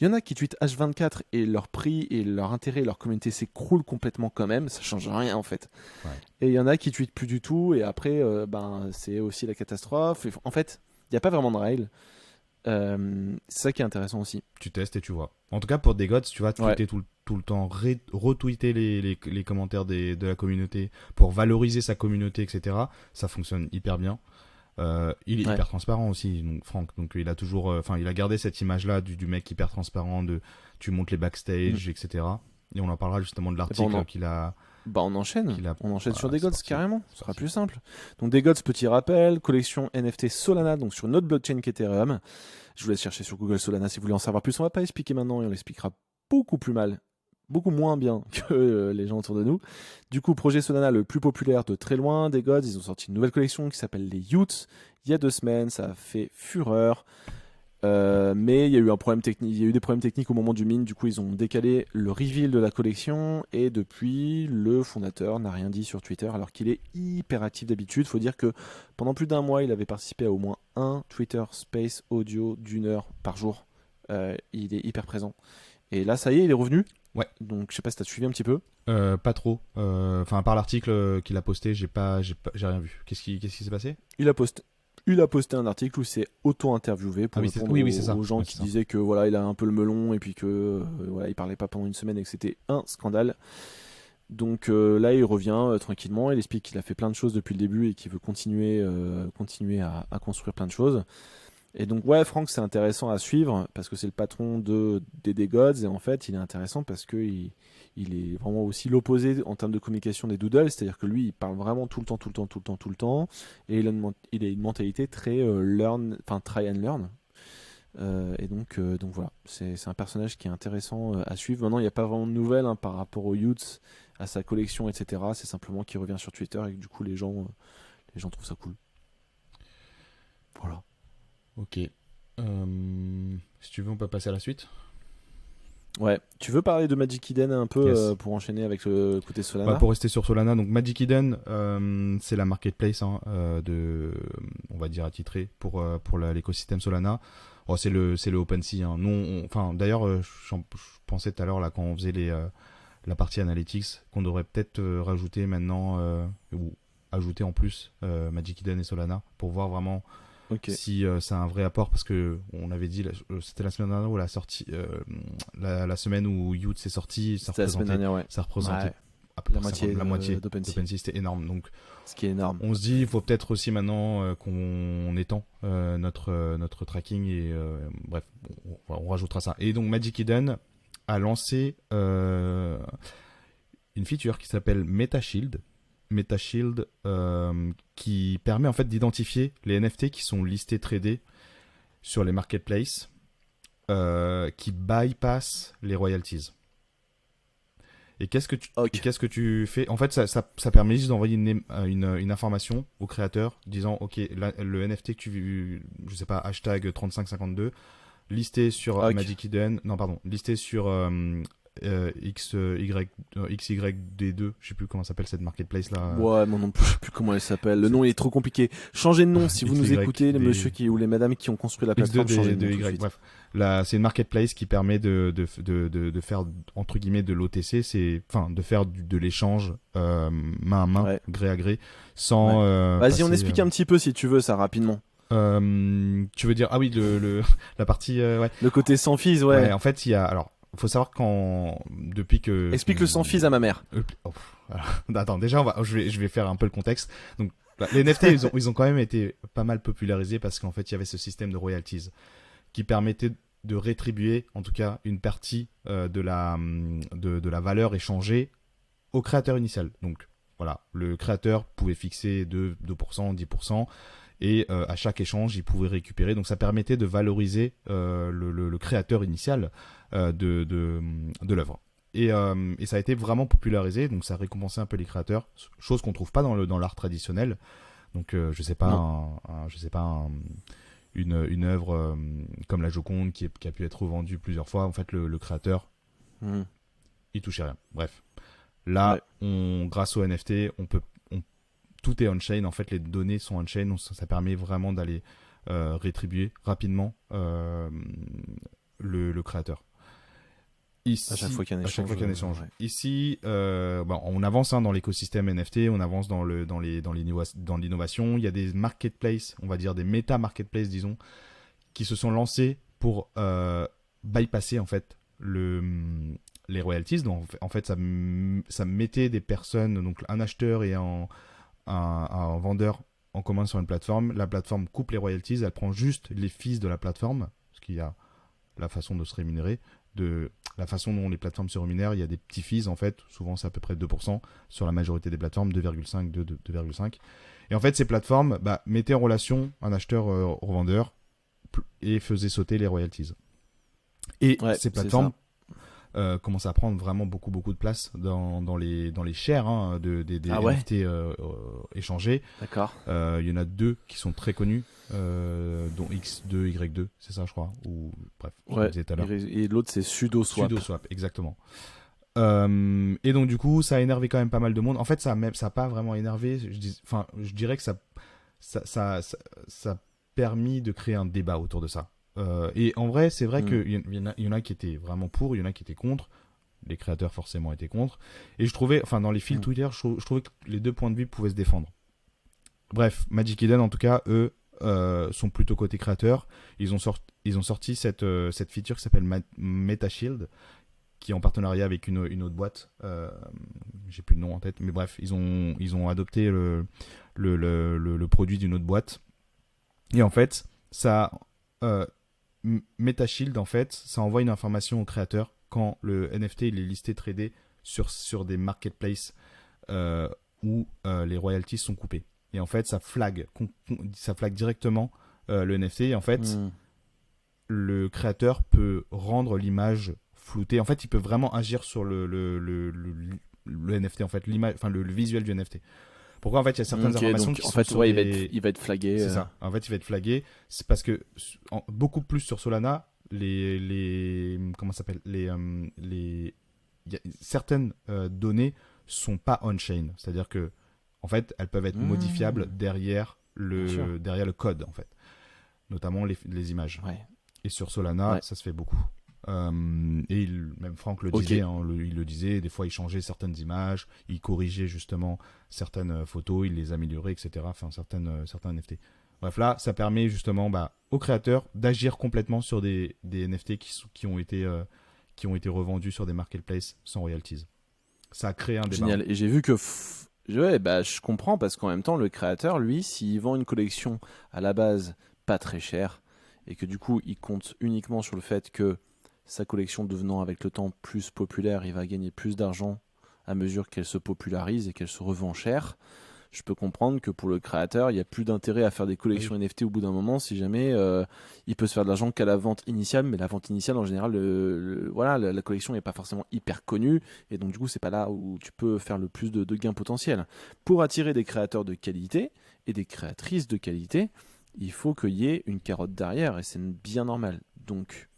Il y en a qui tweetent H24 et leur prix et leur intérêt, leur communauté s'écroule complètement quand même, ça change rien en fait. Ouais. Et il y en a qui tweetent plus du tout et après c'est aussi la catastrophe. Et en fait, il n'y a pas vraiment de règles. C'est ça qui est intéressant aussi. Tu testes et tu vois. En tout cas, pour Degods, tu vas tweeter tout le temps, retweeter les commentaires de la communauté pour valoriser sa communauté, etc. Ça fonctionne hyper bien. Il est hyper transparent aussi, donc Franck. Donc il a toujours, il a gardé cette image-là du mec hyper transparent, tu montes les backstage, etc. Et on en parlera justement de l'article qu'il a. On enchaîne. On enchaîne sur Degods carrément. Ce sera plus simple. Donc Degods, petit rappel, collection NFT Solana, donc sur notre blockchain qui est Ethereum. Je vous laisse chercher sur Google Solana si vous voulez en savoir plus. On va pas expliquer maintenant et on l'expliquera beaucoup moins bien que les gens autour de nous. Du coup, projet Solana le plus populaire de très loin, Degods, ils ont sorti une nouvelle collection qui s'appelle les Youths. Il y a 2 semaines, ça a fait fureur. Mais il y a eu des problèmes techniques au moment du mint. Du coup, ils ont décalé le reveal de la collection et depuis, le fondateur n'a rien dit sur Twitter alors qu'il est hyper actif d'habitude. Faut dire que pendant plus d'1 mois, il avait participé à au moins un Twitter Space audio d'1 heure par jour. Il est hyper présent. Et là, ça y est, il est revenu. Ouais. Donc, je sais pas si t'as suivi un petit peu. Pas trop. Par l'article qu'il a posté, j'ai rien vu. Qu'est-ce qui s'est passé ? Il a posté un article où il s'est auto-interviewé pour répondre aux gens qui disaient que voilà, il a un peu le melon et puis que il parlait pas pendant une semaine et que c'était un scandale. Donc là, il revient tranquillement. Il explique qu'il a fait plein de choses depuis le début et qu'il veut continuer à construire plein de choses. Et donc Franck, c'est intéressant à suivre parce que c'est le patron des Degods et en fait, il est intéressant parce que il est vraiment aussi l'opposé en termes de communication des Doodles, c'est-à-dire que lui, il parle vraiment tout le temps, et il a une mentalité très try and learn. Et donc voilà, c'est un personnage qui est intéressant à suivre. Maintenant, il n'y a pas vraiment de nouvelles par rapport aux Youths, à sa collection, etc. C'est simplement qu'il revient sur Twitter et que du coup, les gens trouvent ça cool. Voilà. Ok. Si tu veux, on peut passer à la suite. Ouais, tu veux parler de Magic Eden un peu pour enchaîner avec le côté Solana ? Pour rester sur Solana, donc Magic Eden, c'est la marketplace on va dire attitrée pour l'écosystème Solana. C'est le OpenSea. D'ailleurs, je pensais tout à l'heure là quand on faisait la partie analytics qu'on devrait peut-être rajouter maintenant ou ajouter en plus Magic Eden et Solana pour voir vraiment. Si c'est un vrai apport, parce que on avait dit c'était la semaine dernière où la sortie la semaine où Youth s'est sorti, ça représentait la moitié d'OpenSea, c'était énorme. Donc ce qui est énorme, on se dit il faut peut-être aussi maintenant qu'on étend notre tracking et bref on rajoutera ça. Et donc Magic Eden a lancé une feature qui s'appelle MetaShield qui permet en fait d'identifier les NFT qui sont listés tradés sur les marketplaces qui bypassent les royalties. Et qu'est-ce que tu fais ? En fait, ça permet juste d'envoyer une information au créateur disant ok, le NFT que je sais pas, hashtag 3552 listé sur Magic Eden, listé sur XYD2, je sais plus comment s'appelle cette marketplace là. Ouais, moi non plus, je sais plus comment elle s'appelle. Le nom il est trop compliqué. Changez de nom si vous nous écoutez, les monsieur ou les madames qui ont construit la plateforme. Changez de nom. Bref, là, c'est une marketplace qui permet de faire entre guillemets de l'OTC, de faire de l'échange main à main, gré à gré, sans. Vas-y, on explique un petit peu si tu veux ça rapidement. Tu veux dire la partie le côté sans fees, ouais. En fait, il y a faut savoir depuis que explique le sans fees à ma mère. Attends, déjà je vais faire un peu le contexte. Donc les NFT ils ont quand même été pas mal popularisés parce qu'en fait il y avait ce système de royalties qui permettait de rétribuer en tout cas une partie de la valeur échangée au créateur initial. Donc voilà, le créateur pouvait fixer 2%, 10%. Et à chaque échange, il pouvait récupérer. Donc ça permettait de valoriser le créateur initial de l'œuvre. Et ça a été vraiment popularisé, donc ça a récompensé un peu les créateurs, chose qu'on trouve pas dans l'art traditionnel. Donc je sais pas, une œuvre comme la Joconde qui a pu être revendue plusieurs fois. En fait, le créateur, il touchait rien. Bref, là, grâce au NFT, tout est on-chain. En fait, les données sont on-chain, donc ça permet vraiment d'aller rétribuer rapidement le créateur. Ici, à chaque fois qu'il y a un échange. Ouais. Ici, on avance dans l'écosystème NFT, on avance dans l'innovation. Il y a des marketplaces, on va dire des méta marketplaces, disons, qui se sont lancés pour bypasser en fait les royalties. Donc en fait, ça mettait des personnes, donc un acheteur et un vendeur en commun sur une plateforme. La plateforme coupe les royalties, elle prend juste les fees de la plateforme, parce qu'il y a la façon de se rémunérer. De la façon dont les plateformes se rémunèrent, il y a des petits fees en fait, souvent c'est à peu près 2% sur la majorité des plateformes, 2,5. Et en fait ces plateformes mettaient en relation un acheteur-revendeur et faisaient sauter les royalties. Et ces plateformes commencent à prendre vraiment beaucoup de place dans les shares des NFT échangés. D'accord. Il y en a 2 qui sont très connus, dont X2, Y2, c'est ça je crois, ou bref, je le disais tout à l'heure. Et l'autre c'est SudoSwap. SudoSwap, exactement. Et donc du coup ça a énervé quand même pas mal de monde. En fait ça a pas vraiment énervé, je dirais que ça a permis de créer un débat autour de ça. Et en vrai, c'est vrai qu'il y en a qui étaient vraiment pour, il y en a qui étaient contre. Les créateurs, forcément, étaient contre. Et je trouvais, dans les fils Twitter, je trouvais que les 2 points de vue pouvaient se défendre. Bref, Magic Eden, en tout cas, eux, sont plutôt côté créateurs. Ils ont sorti cette feature qui s'appelle MetaShield, qui est en partenariat avec une autre boîte. J'ai plus le nom en tête, mais bref, ils ont adopté le produit d'une autre boîte. Et en fait, ça... MetaShield, en fait, ça envoie une information au créateur quand le NFT il est listé tradé sur des marketplaces où les royalties sont coupées. Et en fait, ça flag directement le NFT. Et en fait, le créateur peut rendre l'image floutée. En fait, il peut vraiment agir sur le NFT, en fait, l'image, le visuel du NFT. Pourquoi en fait il y a certaines informations donc, qui en sont fait, sur il va être flagué. C'est ça. En fait, il va être flagué. C'est parce que beaucoup plus sur Solana, certaines données sont pas on-chain. C'est-à-dire que en fait, elles peuvent être modifiables derrière le code en fait, notamment les images. Ouais. Et sur Solana, ça se fait beaucoup. Et même Franck le disait, il le disait, des fois il changeait certaines images, il corrigeait justement certaines photos, il les améliorait, etc. Certains NFT. Bref, là, ça permet justement aux créateurs d'agir complètement sur des NFT qui ont été revendus sur des marketplaces sans royalties. Ça a créé un débat. Génial. Et j'ai vu que je comprends parce qu'en même temps, le créateur, lui, s'il vend une collection à la base pas très chère et que du coup, il compte uniquement sur le fait que sa collection devenant avec le temps plus populaire, il va gagner plus d'argent à mesure qu'elle se popularise et qu'elle se revend cher. Je peux comprendre que pour le créateur, il n'y a plus d'intérêt à faire des collections NFT au bout d'un moment si jamais il peut se faire de l'argent qu'à la vente initiale. Mais la vente initiale, en général, la collection n'est pas forcément hyper connue. Et donc, du coup, c'est pas là où tu peux faire le plus de gains potentiels. Pour attirer des créateurs de qualité et des créatrices de qualité, il faut qu'il y ait une carotte derrière. Et c'est bien normal. Donc,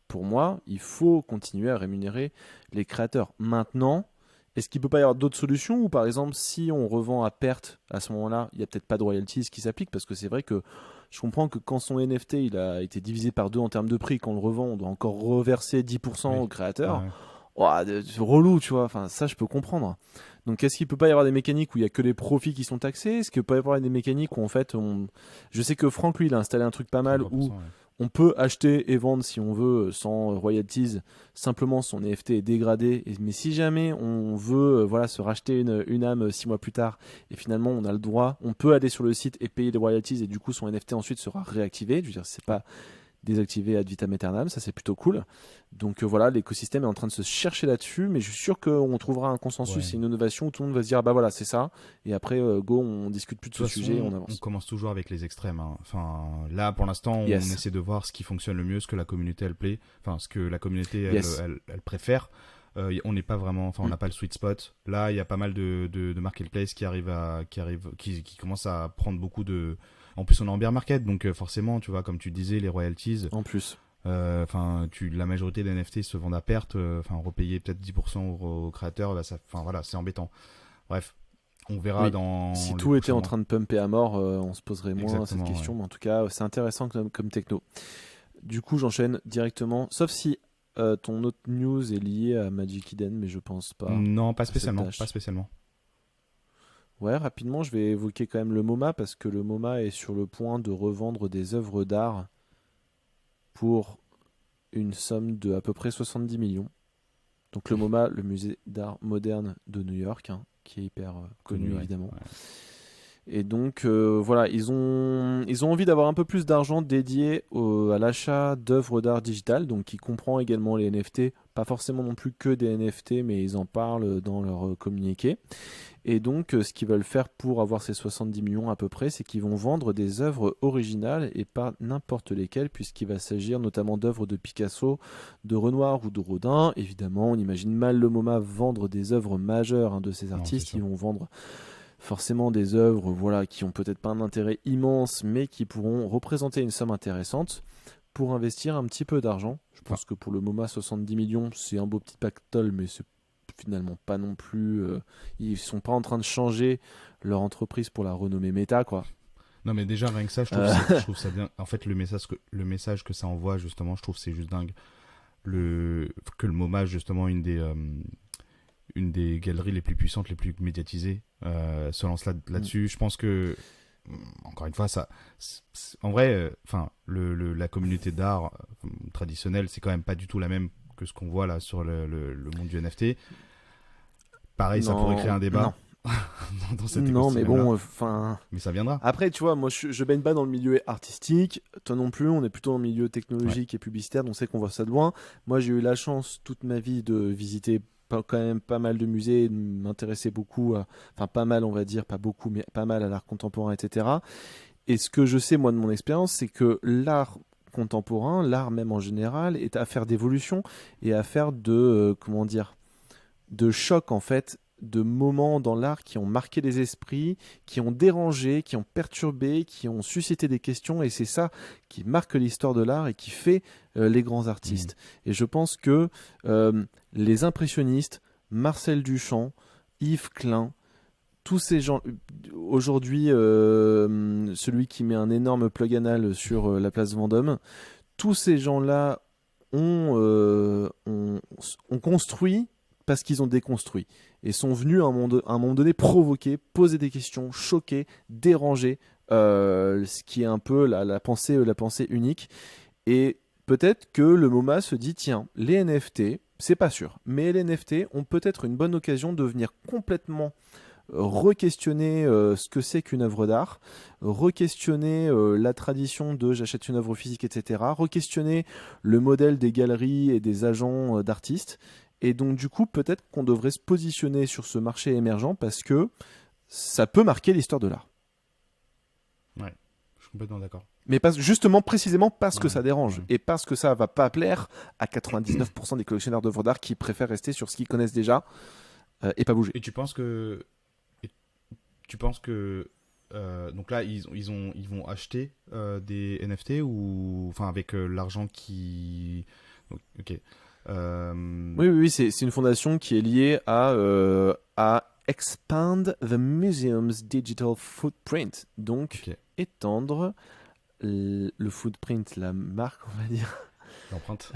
pour moi, il faut continuer à rémunérer les créateurs. Maintenant, est-ce qu'il ne peut pas y avoir d'autres solutions ou par exemple, si on revend à perte, à ce moment-là, il n'y a peut-être pas de royalties qui s'appliquent parce que c'est vrai que je comprends que quand son NFT il a été divisé par 2 en termes de prix, quand on le revend, on doit encore reverser 10% au créateur. C'est relou, tu vois. Enfin, ça, je peux comprendre. Donc, est-ce qu'il ne peut pas y avoir des mécaniques où il n'y a que les profits qui sont taxés ? Est-ce qu'il ne peut pas y avoir des mécaniques où en fait, je sais que Franck, lui, il a installé un truc pas mal où on peut acheter et vendre si on veut sans royalties, simplement son NFT est dégradé. Mais si jamais on veut se racheter une âme 6 mois plus tard et finalement on a le droit, on peut aller sur le site et payer les royalties et du coup son NFT ensuite sera réactivé. Je veux dire, c'est pas désactivé ad vitam aeternam, ça c'est plutôt cool. Donc l'écosystème est en train de se chercher là-dessus, mais je suis sûr qu'on trouvera un consensus et une innovation où tout le monde va se dire c'est ça, et après on discute plus de ce sujet et on avance. On commence toujours avec les extrêmes. Là pour l'instant on essaie de voir ce qui fonctionne le mieux, ce que la communauté elle plaît, ce que la communauté elle préfère. On n'est pas vraiment, enfin, on n'a pas le sweet spot. Là, il y a pas mal de marketplace qui commencent à prendre beaucoup de. En plus, on est en bear market, donc forcément, tu vois, comme tu disais, les royalties. En plus. Enfin, la majorité des NFT se vendent à perte. Enfin, repayer peut-être 10% aux créateurs, enfin voilà, c'est embêtant. Bref, on verra dans. Si tout était en train de pumper à mort, on se poserait moins Exactement, cette question, ouais. mais en tout cas, c'est intéressant comme techno. Du coup, j'enchaîne directement, sauf si ton autre news est lié à Magic Eden, mais je pense pas. Non, pas cette spécialement. tâche. Pas spécialement. Ouais, rapidement, je vais évoquer quand même le MoMA parce que le MoMA est sur le point de revendre des œuvres d'art pour une somme de à peu près 70 millions. Donc le MoMA, le musée d'art moderne de New York, hein, qui est hyper connu Ouais, évidemment. ouais. Et donc voilà, ils ont envie d'avoir un peu plus d'argent dédié à l'achat d'œuvres d'art digitales, donc qui comprend également les NFT, pas forcément non plus que des NFT, mais ils en parlent dans leur communiqué. Et donc ce qu'ils veulent faire pour avoir ces 70 millions à peu près, c'est qu'ils vont vendre des œuvres originales et pas n'importe lesquelles, puisqu'il va s'agir notamment d'œuvres de Picasso, de Renoir ou de Rodin. Évidemment, on imagine mal le MoMA vendre des œuvres majeures de ces Non, artistes, c'est sûr. ils vont vendre forcément des œuvres voilà, qui ont peut-être pas un intérêt immense, mais qui pourront représenter une somme intéressante pour investir un petit peu d'argent. Je pense que pour le MoMA, 70 millions, c'est un beau petit pactole, mais c'est finalement pas non plus... ils sont pas en train de changer leur entreprise pour la renommer Meta, quoi. Non, mais déjà, rien que ça, je trouve ça bien. En fait, le message que ça envoie, justement, je trouve c'est juste dingue. Que le MoMA, justement, une des galeries les plus puissantes, les plus médiatisées, se lance là-dessus. Je pense que, encore une fois, en vrai, la communauté d'art traditionnelle, c'est quand même pas du tout la même que ce qu'on voit là sur le monde du NFT. Pareil, ça pourrait créer un débat dans cet non, mais écosystème-là. bon, enfin... Mais ça viendra. Après, tu vois, moi, je baigne pas dans le milieu artistique. Toi non plus, on est plutôt dans le milieu technologique et publicitaire, donc on sait qu'on voit ça de loin. Moi, j'ai eu la chance toute ma vie de visiter quand même pas mal de musées, de m'intéresser beaucoup, enfin pas mal, on va dire, pas beaucoup, mais pas mal à l'art contemporain, etc. Et ce que je sais, moi, de mon expérience, c'est que l'art contemporain, l'art même en général, est affaire d'évolution et affaire de, comment dire, de choc, en fait, de moments dans l'art qui ont marqué les esprits, qui ont dérangé, qui ont perturbé, qui ont suscité des questions, et c'est ça qui marque l'histoire de l'art et qui fait les grands artistes. Et je pense que les impressionnistes, Marcel Duchamp, Yves Klein, tous ces gens, aujourd'hui, celui qui met un énorme plug anal sur la place Vendôme, tous ces gens-là ont construit parce qu'ils ont déconstruit et sont venus à un moment donné provoquer, poser des questions, choquer, déranger, ce qui est un peu la pensée unique. Et peut-être que le MoMA se dit tiens, les NFT, c'est pas sûr, mais les NFT ont peut-être une bonne occasion de venir complètement re-questionner ce que c'est qu'une œuvre d'art, re-questionner la tradition de j'achète une œuvre physique, etc., re-questionner le modèle des galeries et des agents d'artistes. Et donc du coup, peut-être qu'on devrait se positionner sur ce marché émergent parce que ça peut marquer l'histoire de l'art. Ouais, je suis complètement d'accord. Mais justement, précisément parce que ça dérange ouais. et parce que ça va pas plaire à 99% des collectionneurs d'œuvres d'art qui préfèrent rester sur ce qu'ils connaissent déjà et pas bouger. Et tu penses que donc là ils vont acheter des NFT ou enfin avec l'argent qui ok Oui, c'est une fondation qui est liée à Expand the Museum's Digital Footprint. Donc, étendre le footprint, la marque, on va dire. L'empreinte.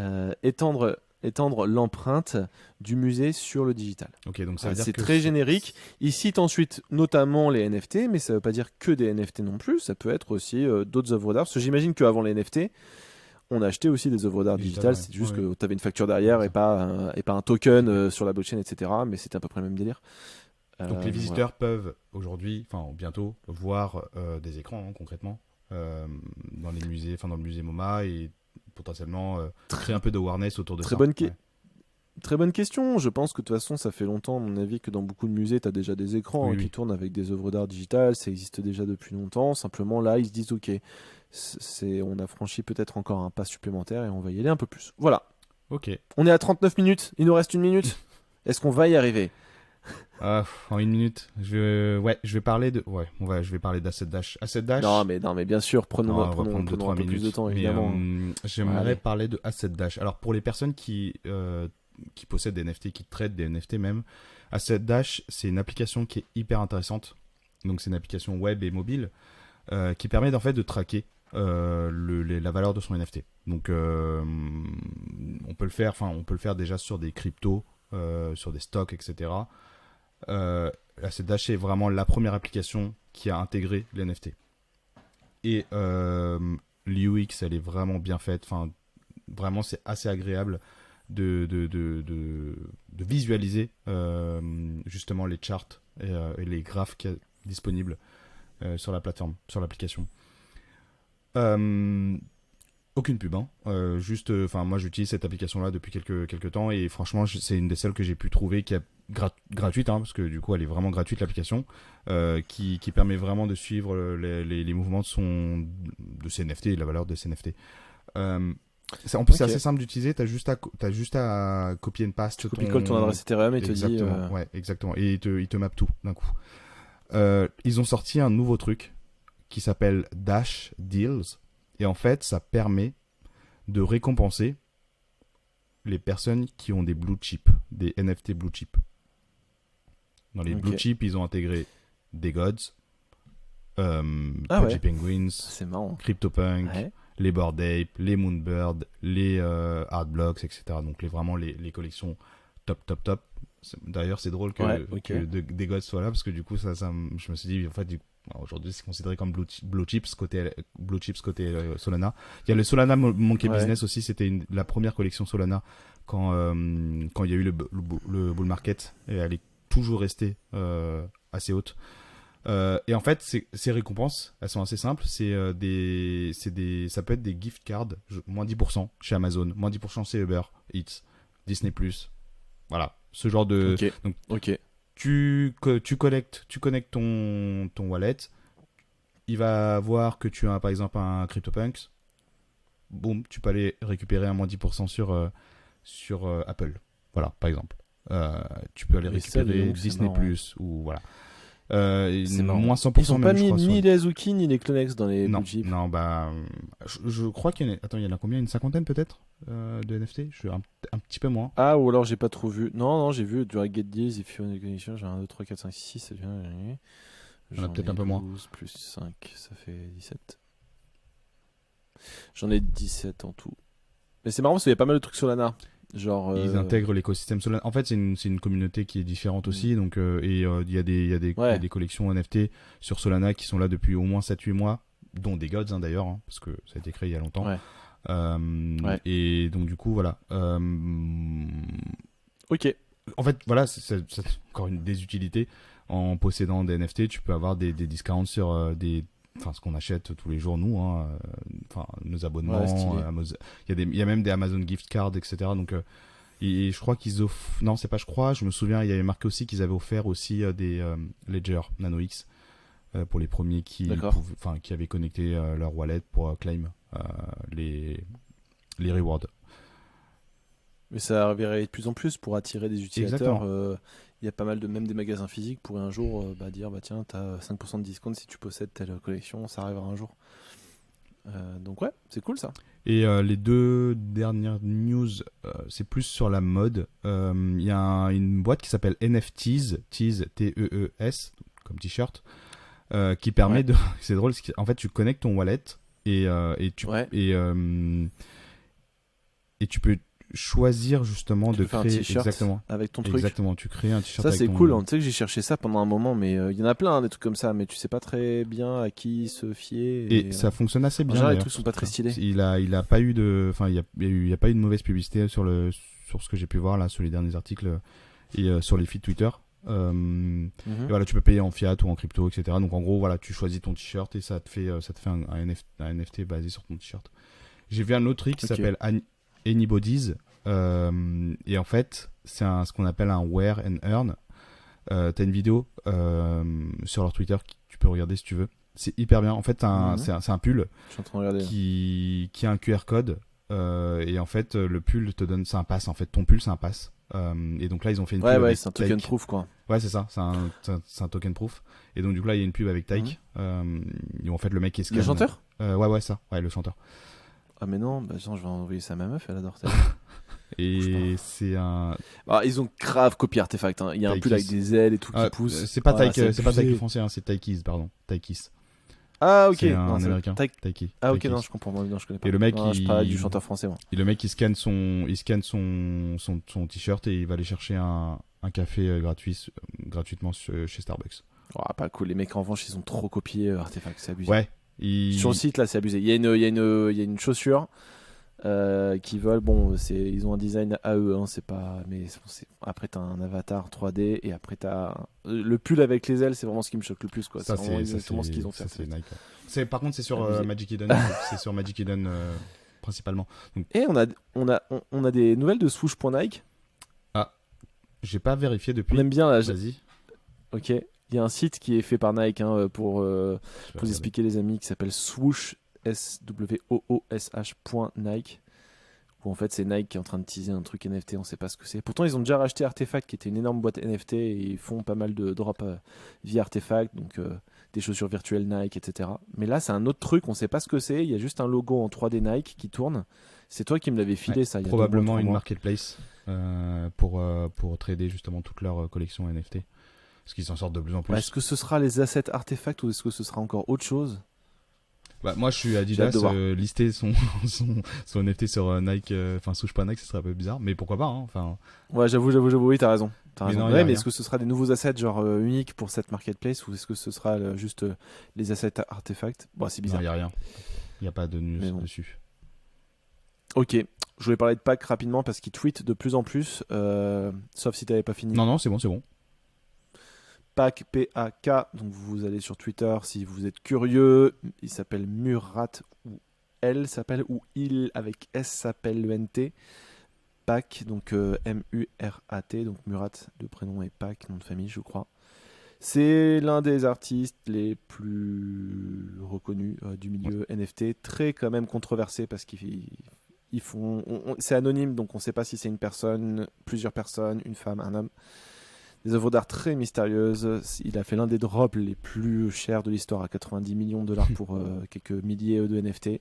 Étendre l'empreinte du musée sur le digital. Ok, donc ça veut dire c'est que très générique. Il cite ensuite notamment les NFT, mais ça ne veut pas dire que des NFT non plus. Ça peut être aussi d'autres œuvres d'art. Parce que j'imagine qu'avant les NFT, on achetait aussi des œuvres d'art digitales, c'est juste que tu avais une facture derrière et pas un token sur la blockchain, etc. Mais c'était à peu près le même délire. Donc les visiteurs peuvent aujourd'hui, enfin bientôt, voir des écrans concrètement dans les musées, enfin dans le musée MoMA et potentiellement créer un peu d'awareness autour de ça. Très bonne question. Je pense que de toute façon, ça fait longtemps, à mon avis, que dans beaucoup de musées, tu as déjà des écrans qui tournent avec des œuvres d'art digitales. Ça existe déjà depuis longtemps. Simplement, là, ils se disent, OK, on a franchi peut-être encore un pas supplémentaire et on va y aller un peu plus. Voilà. Ok. On est à 39 minutes. Il nous reste 1 minute. Est-ce qu'on va y arriver? En une minute, je vais parler de, je vais parler d'Asset Dash. Asset Dash. Non, mais bien sûr, prenons on va prendre un 2-3 peu plus de temps, évidemment. J'aimerais Allez. parler de Asset Dash. Alors, pour les personnes qui possèdent des NFT, qui traitent des NFT même, Asset Dash, c'est une application qui est hyper intéressante. Donc, c'est une application web et mobile qui permet en fait de traquer la valeur de son NFT. Donc, on peut le faire déjà sur des cryptos, sur des stocks, etc. Asset Dash est vraiment la première application qui a intégré les NFT. Et l'UX, elle est vraiment bien faite. Enfin, vraiment, c'est assez agréable de visualiser justement les charts et les graphes qu'il y a disponibles sur la plateforme, sur l'application. Aucune pub, hein. Moi j'utilise cette application-là depuis quelques temps et franchement, c'est une des seules que j'ai pu trouver qui est gratuite, hein, parce que du coup elle est vraiment gratuite l'application, qui permet vraiment de suivre les mouvements de ces NFT et la valeur de ces NFT. En plus, c'est assez simple d'utiliser. T'as juste à copier une paste. Tu copies-colles ton adresse Ethereum et te dit. Ouais, exactement. Et il te mappe tout d'un coup. Ils ont sorti un nouveau truc qui s'appelle Dash Deals. Et en fait, ça permet de récompenser les personnes qui ont des blue chips, des NFT blue chips. Dans les blue chips, ils ont intégré des Gods, Pudgy Penguins, c'est marrant. CryptoPunk, les Bored Ape, les Moonbird, les Artblocks, etc. Donc vraiment les collections top. D'ailleurs, c'est drôle que des Gods soient là parce que du coup, je me suis dit, en fait, aujourd'hui, c'est considéré comme Blue Chips côté Solana. Il y a le Solana Monkey Business aussi. C'était la première collection Solana quand il y a eu le bull market et elle est toujours restée assez haute. Et en fait, ces récompenses, elles sont assez simples. Ça peut être des gift cards, moins 10% chez Amazon, moins 10% chez Uber Eats, Disney+. Voilà, ce genre de. Donc, tu connectes ton wallet. Il va voir que tu as par exemple un CryptoPunks. Boum, tu peux aller récupérer un moins 10% sur Apple. Voilà, par exemple. Tu peux aller récupérer Disney+, ou voilà. C'est moins 100%. Ils sont pas mis ni les Azuki ni les Clonex dans les non, blue chips. Non, je crois qu'il y en a. Attends, il y en a combien? Une cinquantaine peut-être de NFT? Je suis un petit peu moins. Ah, ou alors j'ai pas trop vu. Non, j'ai vu du Get Deals, If You're in a Connection, j'ai 1, 2, 3, 4, 5, 6, ça vient. J'en ai peut-être un peu moins. 12 plus 5, ça fait 17. J'en ai 17 en tout. Mais c'est marrant parce qu'il y a pas mal de trucs Solana. Genre, ils intègrent l'écosystème Solana. En fait, c'est une communauté qui est différente aussi. Donc, il y a des collections NFT sur Solana qui sont là depuis au moins 7-8 mois, dont des Gods d'ailleurs, hein, parce que ça a été créé il y a longtemps. Et donc, du coup, voilà. Ok. En fait, voilà, c'est encore une des utilités. En possédant des NFT, tu peux avoir des discounts sur ce qu'on achète tous les jours, nous, hein, nos abonnements. Il y a même des Amazon gift cards, etc. Donc, et je crois qu'ils offrent. Non, c'est pas, je crois. Je me souviens, il y avait marqué aussi qu'ils avaient offert aussi des Ledger Nano X pour les premiers qui avaient connecté leur wallet pour claim les rewards. Mais ça arriverait de plus en plus pour attirer des utilisateurs. Il y a pas mal même des magasins physiques pourraient un jour dire tiens, t'as 5% de discount si tu possèdes telle collection, ça arrivera un jour. Donc ouais, c'est cool ça. Et les deux dernières news, c'est plus sur la mode. Il y a une boîte qui s'appelle NFTs, T-E-E-S, comme t-shirt, qui permet de... C'est drôle, en fait tu connectes ton wallet et tu peux choisir justement de créer un t-shirt exactement avec ton truc. Exactement, tu crées un t-shirt. Ça avec c'est ton... cool. Tu sais que j'ai cherché ça pendant un moment, mais il y en a plein des trucs comme ça, mais tu sais pas très bien à qui se fier. Et ça fonctionne assez bien. En général, les trucs sont pas très stylés. Il a pas eu de, il y a pas eu de mauvaise publicité sur ce que j'ai pu voir là sur les derniers articles et sur les feeds Twitter. Et voilà, tu peux payer en fiat ou en crypto, etc. Donc en gros, voilà, tu choisis ton t-shirt et ça te fait un NFT basé sur ton t-shirt. J'ai vu un autre truc qui s'appelle Anybody's. Et en fait, c'est ce qu'on appelle un wear and earn. T'as une vidéo sur leur Twitter que tu peux regarder si tu veux. C'est hyper bien. En fait, c'est un pull qui a un QR code. Et en fait, le pull te donne, c'est un pass. En fait, ton pull, c'est un pass. Et donc là, ils ont fait une pub Ouais, avec c'est un token Taik. proof, quoi. Ouais, c'est ça, c'est un token proof. Et donc, du coup, là, il y a une pub avec Taik. Et en fait, le mec qui scanne. Le chanteur Ouais, ça. Ouais, le chanteur. Ah, mais non, bah, attends, je vais envoyer ça à ma meuf, elle adore ça. Et c'est un. Ah, ils ont grave copié Artefact. Hein. Il y a un pull avec Taikis. des ailes et tout qui pousse. C'est pas Voilà, Taik, c'est pas abusé. Taik le français, hein, c'est Taikis, pardon. Taikis. Ah, ok. C'est Non, un c'est américain. Taiki. Ah, ok, non, je comprends. Non, je connais pas. Et le mec, non, je parle du chanteur français, moi. Et le mec, il scanne son t-shirt et il va aller chercher un café gratuitement chez Starbucks. Oh, pas cool. Les mecs, en revanche, ils ont trop copié Artefact. C'est abusé. Ouais. Sur le site, là, c'est abusé. Il y a une chaussure qui veulent. Bon, ils ont un design à eux. Hein, c'est pas. Mais après, t'as un avatar 3D et après, t'as. Le pull avec les ailes, c'est vraiment ce qui me choque le plus, quoi. Ça, c'est vraiment exactement ce qu'ils ont fait. C'est Nike. Par contre, c'est sur Abusé. Magic Eden. C'est sur Magic Eden principalement. Donc, Et on a des nouvelles de swoosh.nike. j'ai pas vérifié depuis. On aime bien là. Vas-y. Ok. Il y a un site qui est fait par Nike hein, pour vous expliquer les amis qui s'appelle swoosh swoosh.nike où en fait c'est Nike qui est en train de teaser un truc NFT, on sait pas ce que c'est. Pourtant ils ont déjà racheté Artefact qui était une énorme boîte NFT et ils font pas mal de drops via Artefact, donc des chaussures virtuelles Nike, etc. Mais là c'est un autre truc, on sait pas ce que c'est. Il y a juste un logo en 3D Nike qui tourne. C'est toi qui me l'avais filé ça. Il y a probablement 2 mois, 3 une mois. marketplace pour trader justement toute leur collection NFT. Parce qu'ils s'en sortent de plus en plus. Est-ce que ce sera les assets Artefact ou est-ce que ce sera encore autre chose? Moi je suis J'ai Adidas, hâte de voir. lister son NFT sur Nike, enfin Swoosh.nike, ce serait un peu bizarre, mais pourquoi pas, hein, enfin. Ouais, j'avoue, oui, t'as raison. Mais non, y a Ouais, mais rien. est-ce que ce sera des nouveaux assets genre uniques pour cette marketplace ou est-ce que ce sera juste les assets Artefact? Bon, c'est bizarre. Il y a rien. Il y a pas de Mais news bon. dessus. Ok, je voulais parler de Pack rapidement parce qu'il tweet de plus en plus, sauf si t'avais pas fini. Non, c'est bon. Pack, P-A-K, donc vous allez sur Twitter si vous êtes curieux. Il s'appelle Murat ou elle s'appelle ou il avec S s'appelle le NT. Pack, donc M-U-R-A-T, donc Murat, le prénom est Pack, nom de famille, je crois. C'est l'un des artistes les plus reconnus du milieu NFT, très quand même controversé parce qu'ils font. C'est anonyme, donc on ne sait pas si c'est une personne, plusieurs personnes, une femme, un homme. Des œuvres d'art très mystérieuses. Il a fait l'un des drops les plus chers de l'histoire à 90 millions de dollars pour quelques milliers de NFT.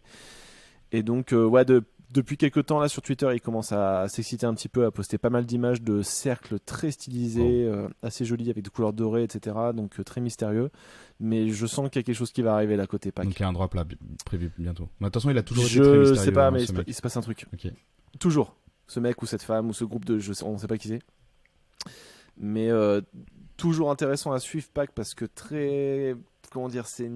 Et donc, depuis quelques temps là sur Twitter, il commence à s'exciter un petit peu, à poster pas mal d'images de cercles très stylisés, assez jolis avec des couleurs dorées, etc. Donc très mystérieux. Mais je sens qu'il y a quelque chose qui va arriver là côté Pack. Donc il y a un drop là prévu bientôt. Mais attention, il a toujours été très mystérieux. Je sais pas, hein, mais ce mec. il se passe un truc. Ok. Toujours. Ce mec ou cette femme ou ce groupe de, on ne sait pas qui c'est. Mais toujours intéressant à suivre Pack parce que très, comment dire, c'est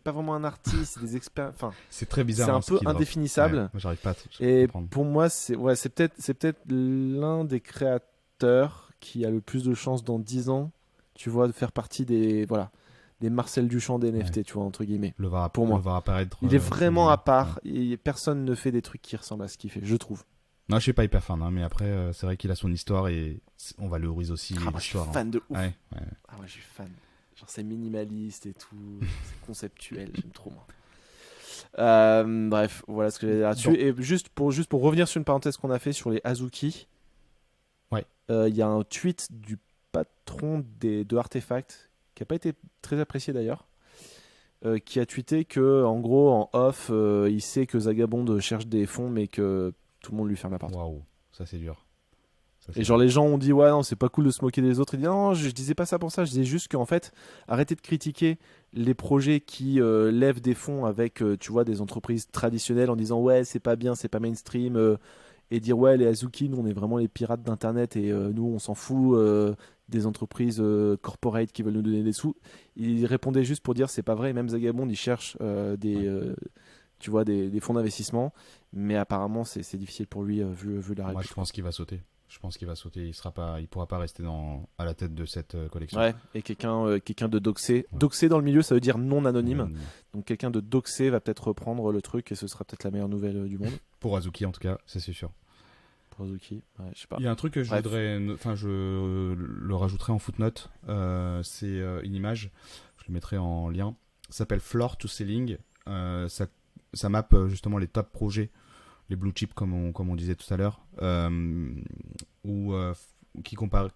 pas vraiment un artiste, c'est des experts, C'est très bizarre. c'est un hein, ce peu qu'il drop. indéfinissable. Ouais, moi, j'arrive pas à Et comprendre. pour moi, c'est peut-être l'un des créateurs qui a le plus de chances dans 10 ans, tu vois, de faire partie des Marcel Duchamp des NFT, tu vois, entre guillemets. Pour moi. Le voir apparaître. Il est vraiment à part ouais. et personne ne fait des trucs qui ressemblent à ce qu'il fait, je trouve. Non, je suis pas hyper fan, hein, mais après, c'est vrai qu'il a son histoire et on valorise aussi Moi, je suis l'histoire. fan de ouf. Ouais. Ah ouais, je suis fan. Genre c'est minimaliste et tout, c'est conceptuel, j'aime trop moi. Bref, voilà ce que j'ai à dire là-dessus. Bon. Et juste pour revenir sur une parenthèse qu'on a fait sur les Azuki, Ouais. il y a un tweet du patron de Artefact qui n'a pas été très apprécié d'ailleurs, qui a tweeté que en gros en off, il sait que Zagabond cherche des fonds mais que tout le monde lui ferme la porte. Waouh, ça c'est dur. Et genre les gens ont dit ouais non c'est pas cool de se moquer des autres. Il dit non je disais pas ça pour ça, je disais juste qu'en fait arrêtez de critiquer les projets qui lèvent des fonds avec tu vois des entreprises traditionnelles en disant ouais c'est pas bien, c'est pas mainstream et dire ouais les Azuki nous on est vraiment les pirates d'internet et nous on s'en fout des entreprises corporate qui veulent nous donner des sous. Il répondait juste pour dire c'est pas vrai, même Zagabond il cherche tu vois des fonds d'investissement mais apparemment c'est difficile pour lui vu la règle. Moi, je pense qu'il va sauter. Il pourra pas rester à la tête de cette collection. Ouais, et quelqu'un de doxé. Ouais. Doxé dans le milieu, ça veut dire non anonyme. Donc quelqu'un de doxé va peut-être reprendre le truc et ce sera peut-être la meilleure nouvelle du monde. Pour Azuki en tout cas, ça c'est sûr. Pour Azuki, ouais, je sais pas. Il y a un truc que je le rajouterai en footnote. C'est une image. Je le mettrai en lien. Ça s'appelle Floor to Ceiling. Ça mappe justement les top projets, les blue chips comme on disait tout à l'heure, qui compare,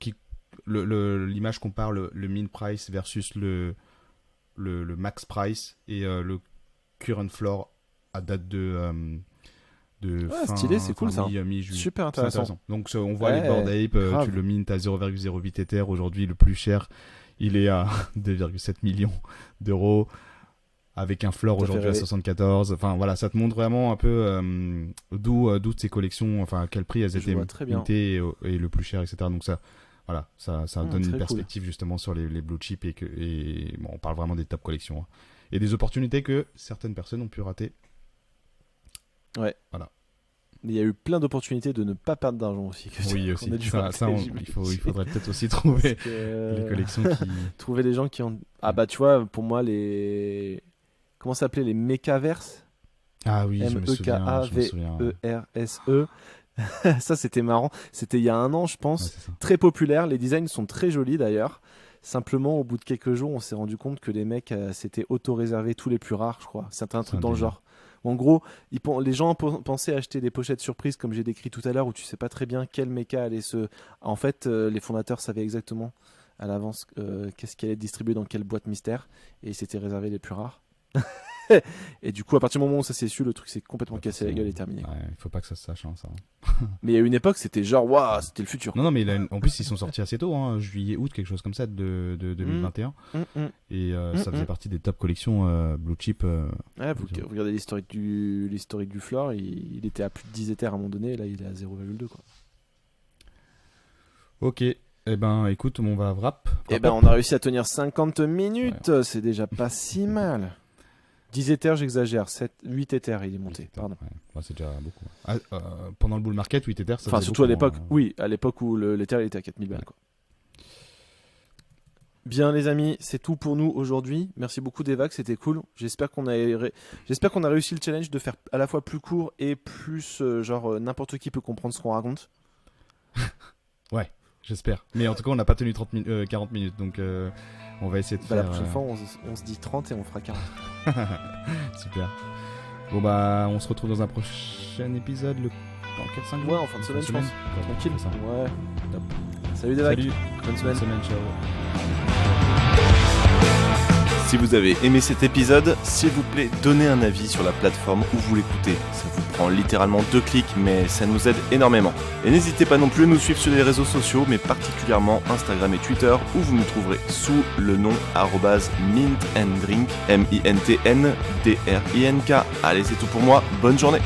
l'image compare le min price versus le max price et le current floor à date de fin, stylé, c'est cool ça. Mi-juillet. Super intéressant. Donc on voit les Bored Ape, grave. tu le mint à 0,08 Ether. Aujourd'hui, le plus cher, il est à 2,7 millions d'euros. Avec un floor aujourd'hui à 74. Enfin voilà, ça te montre vraiment un peu d'où ces collections, enfin à quel prix elles étaient mintées et le plus cher, etc. Donc ça, voilà, ça donne une perspective justement sur les blue chips et bon, on parle vraiment des top collections. Hein. Et des opportunités que certaines personnes ont pu rater. Ouais. Voilà. Il y a eu plein d'opportunités de ne pas perdre d'argent aussi. Oui, aussi. Il faudrait peut-être aussi trouver les collections qui... Trouver les gens qui ont... Ah bah tu vois, pour moi, les... Comment ça s'appelait, les Mechaverse? Ah oui, je me souviens. M-E-K-A-V-E-R-S-E. Ça, c'était marrant. C'était il y a un an, je pense. Ouais, très populaire. Les designs sont très jolis d'ailleurs. Simplement, au bout de quelques jours, on s'est rendu compte que les mecs s'étaient auto-réservés tous les plus rares, je crois. C'était un truc dans le genre. En gros, les gens pensaient acheter des pochettes surprises, comme j'ai décrit tout à l'heure, où tu sais pas très bien quel mecha allait se... En fait, les fondateurs savaient exactement à l'avance qu'est-ce qui allait être distribué dans quelle boîte mystère, et ils s'étaient réservés les plus rares. Et du coup, à partir du moment où ça s'est su, le truc s'est complètement cassé la gueule et terminé. Ouais, il faut pas que ça se sache, hein, ça. Mais il y a une époque, c'était genre, waouh, c'était le futur. Non, mais en plus, ils sont sortis assez tôt, hein, juillet, août, quelque chose comme ça, de 2021. Et ça faisait partie des top collections blue chip. Ouais, vous regardez l'historique du floor, il était à plus de 10 Ethers à un moment donné, et là il est à 0,2 quoi. Ok. Eh ben, écoute, on va wrap. Eh ben, on a réussi à tenir 50 minutes. Ouais. C'est déjà pas si mal. 10 Ethers, j'exagère. 8 Ethers, il est monté. Pardon. Ouais. Bah, c'est déjà beaucoup. Pendant le bull market, 8 Ethers, ça enfin, surtout beaucoup, à l'époque. Oui, à l'époque où l'Ether était à 4000 balles. Quoi. Bien, les amis, c'est tout pour nous aujourd'hui. Merci beaucoup, Devac, c'était cool. J'espère qu'on a réussi le challenge de faire à la fois plus court et plus n'importe qui peut comprendre ce qu'on raconte. Ouais. J'espère. Mais en tout cas, on n'a pas tenu 40 minutes, donc on va essayer de faire... La prochaine fois, on se dit 30 et on fera 40. Super. Bon bah, on se retrouve dans un prochain épisode dans 4-5 jours. Ouais, en fin de semaine, je pense. Tranquille. Ouais. Top. Salut Devac. Salut. Bonne semaine. Ciao. Si vous avez aimé cet épisode, s'il vous plaît, donnez un avis sur la plateforme où vous l'écoutez. Ça vous prend littéralement 2 clics, mais ça nous aide énormément. Et n'hésitez pas non plus à nous suivre sur les réseaux sociaux, mais particulièrement Instagram et Twitter, où vous nous trouverez sous le nom @mintanddrink, MINTNDRINK. Allez, c'est tout pour moi, bonne journée.